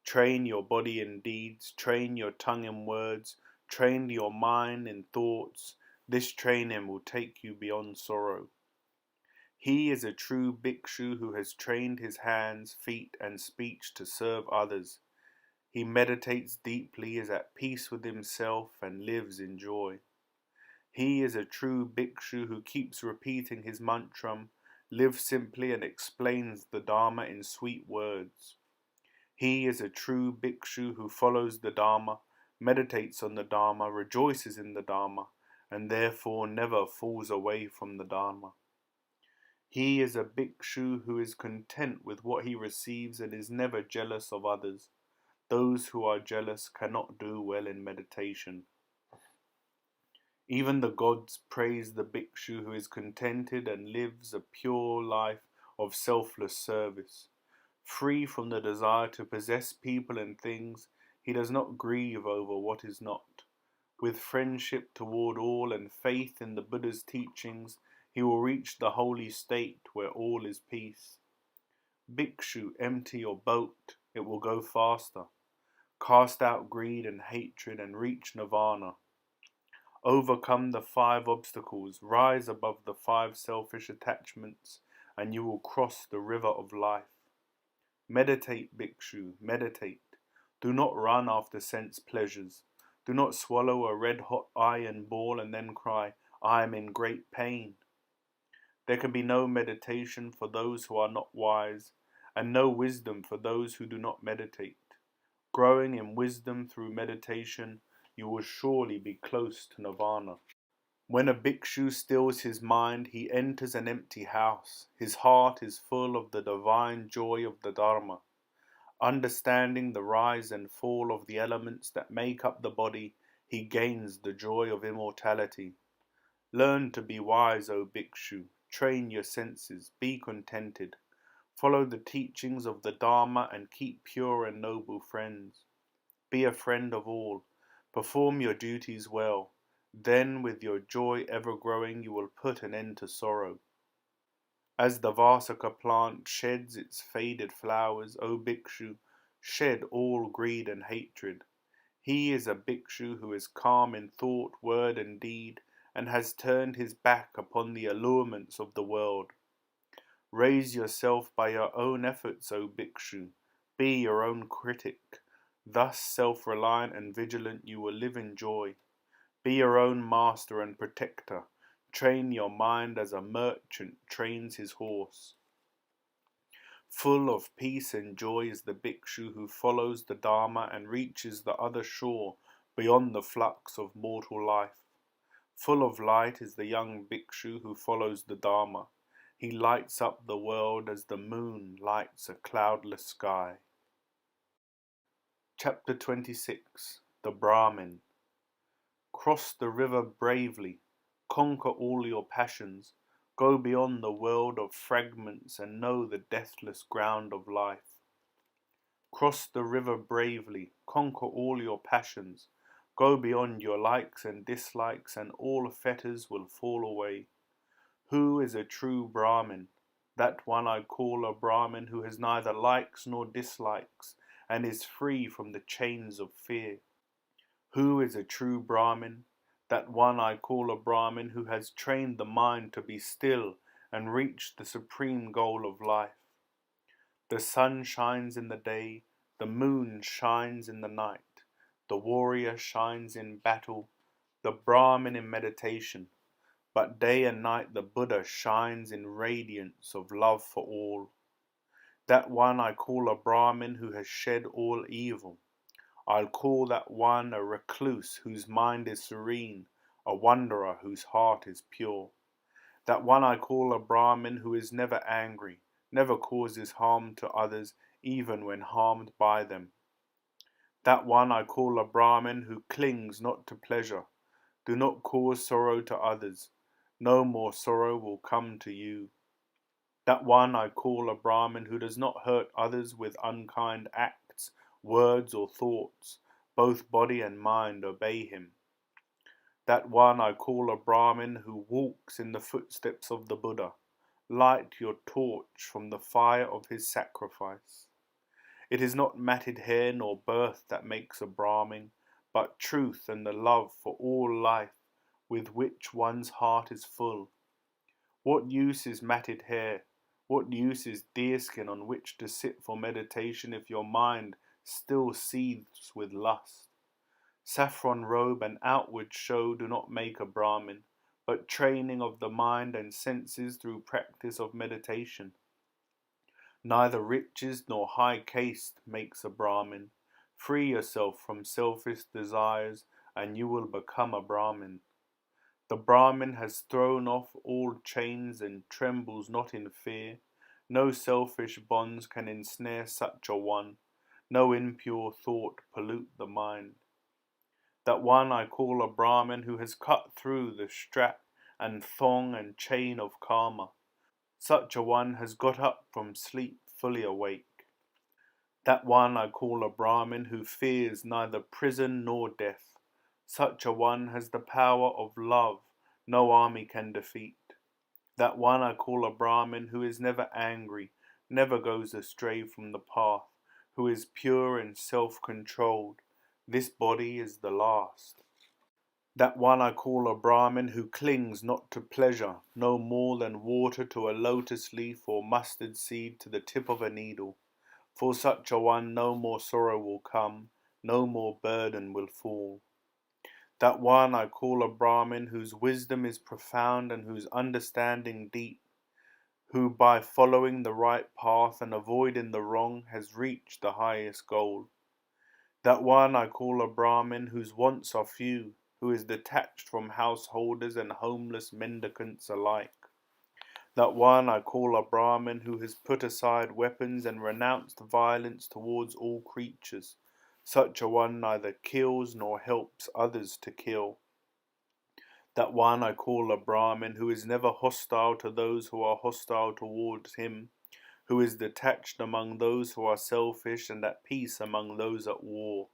Train your body in deeds, train your tongue in words, train your mind in thoughts. This training will take you beyond sorrow. He is a true bhikshu who has trained his hands, feet, and speech to serve others. He meditates deeply, is at peace with himself, and lives in joy. He is a true bhikshu who keeps repeating his mantram, lives simply, and explains the Dharma in sweet words. He is a true bhikshu who follows the Dharma, meditates on the Dharma, rejoices in the Dharma, and therefore never falls away from the Dharma. He is a bhikshu who is content with what he receives and is never jealous of others. Those who are jealous cannot do well in meditation. Even the gods praise the bhikshu who is contented and lives a pure life of selfless service. Free from the desire to possess people and things, he does not grieve over what is not. With friendship toward all and faith in the Buddha's teachings, he will reach the holy state where all is peace. Bhikshu, empty your boat, it will go faster. Cast out greed and hatred and reach nirvana. Overcome the 5 obstacles, rise above the 5 selfish attachments, and you will cross the river of life. Meditate, bhikshu, meditate. Do not run after sense pleasures. Do not swallow a red-hot iron ball and then cry, I am in great pain. There can be no meditation for those who are not wise, and no wisdom for those who do not meditate. Growing in wisdom through meditation, you will surely be close to nirvana. When a bhikshu stills his mind, he enters an empty house. His heart is full of the divine joy of the Dharma. Understanding the rise and fall of the elements that make up the body, he gains the joy of immortality. Learn to be wise, O bhikshu. Train your senses. Be contented. Follow the teachings of the Dharma and keep pure and noble friends. Be a friend of all. Perform your duties well. Then, with your joy ever growing, you will put an end to sorrow. As the Vasaka plant sheds its faded flowers, O bhikshu, shed all greed and hatred. He is a bhikshu who is calm in thought, word, and deed, and has turned his back upon the allurements of the world. Raise yourself by your own efforts, O bhikshu. Be your own critic. Thus self-reliant and vigilant you will live in joy. Be your own master and protector. Train your mind as a merchant trains his horse. Full of peace and joy is the bhikshu who follows the Dharma and reaches the other shore beyond the flux of mortal life. Full of light is the young bhikshu who follows the Dharma. He lights up the world as the moon lights a cloudless sky. Chapter 26. The Brahmin. Cross the river bravely, conquer all your passions, go beyond the world of fragments and know the deathless ground of life. Cross the river bravely, conquer all your passions, go beyond your likes and dislikes and all fetters will fall away. Who is a true Brahmin? That one I call a Brahmin who has neither likes nor dislikes and is free from the chains of fear. Who is a true Brahmin? That one I call a Brahmin who has trained the mind to be still and reached the supreme goal of life. The sun shines in the day, the moon shines in the night, the warrior shines in battle, the Brahmin in meditation, but day and night the Buddha shines in radiance of love for all. That one I call a Brahmin who has shed all evil. I'll call that one a recluse whose mind is serene, a wanderer whose heart is pure. That one I call a Brahmin who is never angry, never causes harm to others, even when harmed by them. That one I call a Brahmin who clings not to pleasure. Do not cause sorrow to others. No more sorrow will come to you. That one I call a Brahmin who does not hurt others with unkind acts, words or thoughts. Both body and mind obey him. That one I call a Brahmin who walks in the footsteps of the Buddha. Light your torch from the fire of his sacrifice. It is not matted hair nor birth that makes a Brahmin, but truth and the love for all life with which one's heart is full. What use is matted hair? What use is deerskin on which to sit for meditation if your mind still seethes with lust? Saffron robe and outward show do not make a Brahmin, but training of the mind and senses through practice of meditation. Neither riches nor high caste makes a Brahmin. Free yourself from selfish desires and you will become a Brahmin. The Brahmin has thrown off all chains and trembles not in fear. No selfish bonds can ensnare such a one. No impure thought pollute the mind. That one I call a Brahmin who has cut through the strap and thong and chain of karma. Such a one has got up from sleep fully awake. That one I call a Brahmin who fears neither prison nor death. Such a one has the power of love no army can defeat. That one I call a Brahmin who is never angry, never goes astray from the path, who is pure and self-controlled. This body is the last. That one I call a Brahmin who clings not to pleasure, no more than water to a lotus leaf or mustard seed to the tip of a needle. For such a one no more sorrow will come, no more burden will fall. That one I call a Brahmin whose wisdom is profound and whose understanding deep, who by following the right path and avoiding the wrong has reached the highest goal. That one I call a Brahmin whose wants are few, who is detached from householders and homeless mendicants alike. That one I call a Brahmin who has put aside weapons and renounced violence towards all creatures. Such a one neither kills nor helps others to kill. That one I call a Brahmin who is never hostile to those who are hostile towards him, who is detached among those who are selfish and at peace among those at war.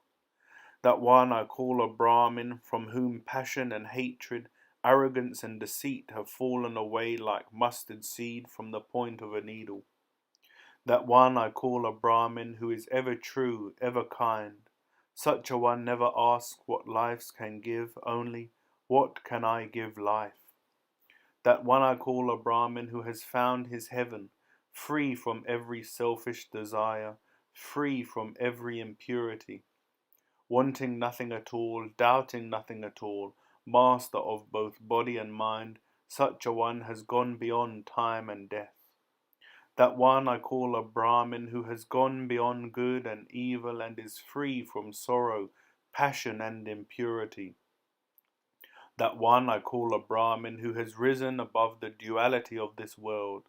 That one I call a Brahmin from whom passion and hatred, arrogance and deceit have fallen away like mustard seed from the point of a needle. That one I call a Brahmin who is ever true, ever kind. Such a one never asks what life can give, only, what can I give life? That one I call a Brahmin who has found his heaven, free from every selfish desire, free from every impurity, wanting nothing at all, doubting nothing at all, master of both body and mind. Such a one has gone beyond time and death. That one I call a Brahmin who has gone beyond good and evil and is free from sorrow, passion and impurity. That one I call a Brahmin who has risen above the duality of this world,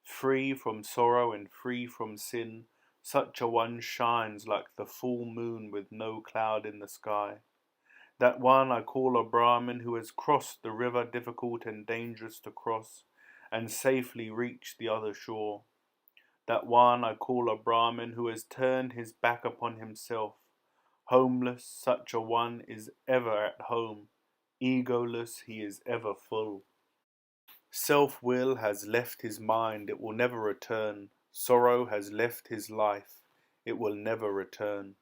free from sorrow and free from sin. Such a one shines like the full moon with no cloud in the sky. That one I call a Brahmin who has crossed the river difficult and dangerous to cross, and safely reached the other shore. That one I call a Brahmin who has turned his back upon himself. Homeless, such a one is ever at home. Egoless, he is ever full. Self-will has left his mind, it will never return. Sorrow has left his life, it will never return.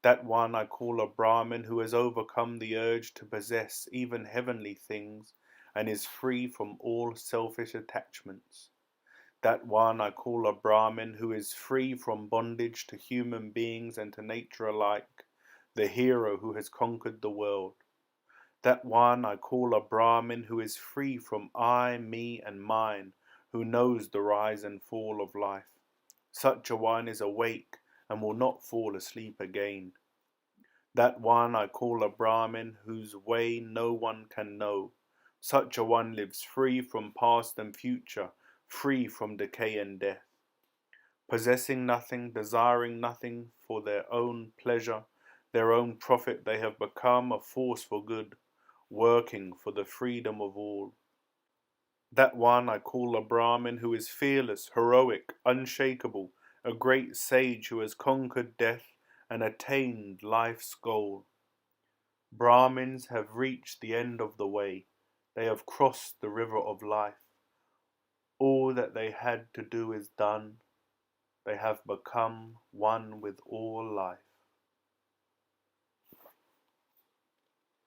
That one I call a Brahmin who has overcome the urge to possess even heavenly things and is free from all selfish attachments. That one I call a Brahmin who is free from bondage to human beings and to nature alike, the hero who has conquered the world. That one I call a Brahmin who is free from I, me and mine, who knows the rise and fall of life. Such a one is awake and will not fall asleep again. That one I call a Brahmin whose way no one can know. Such a one lives free from past and future, free from decay and death. Possessing nothing, desiring nothing for their own pleasure, their own profit, they have become a force for good, working for the freedom of all. That one I call a Brahmin who is fearless, heroic, unshakable, a great sage who has conquered death and attained life's goal. Brahmins have reached the end of the way. They have crossed the river of life. All that they had to do is done. They have become one with all life.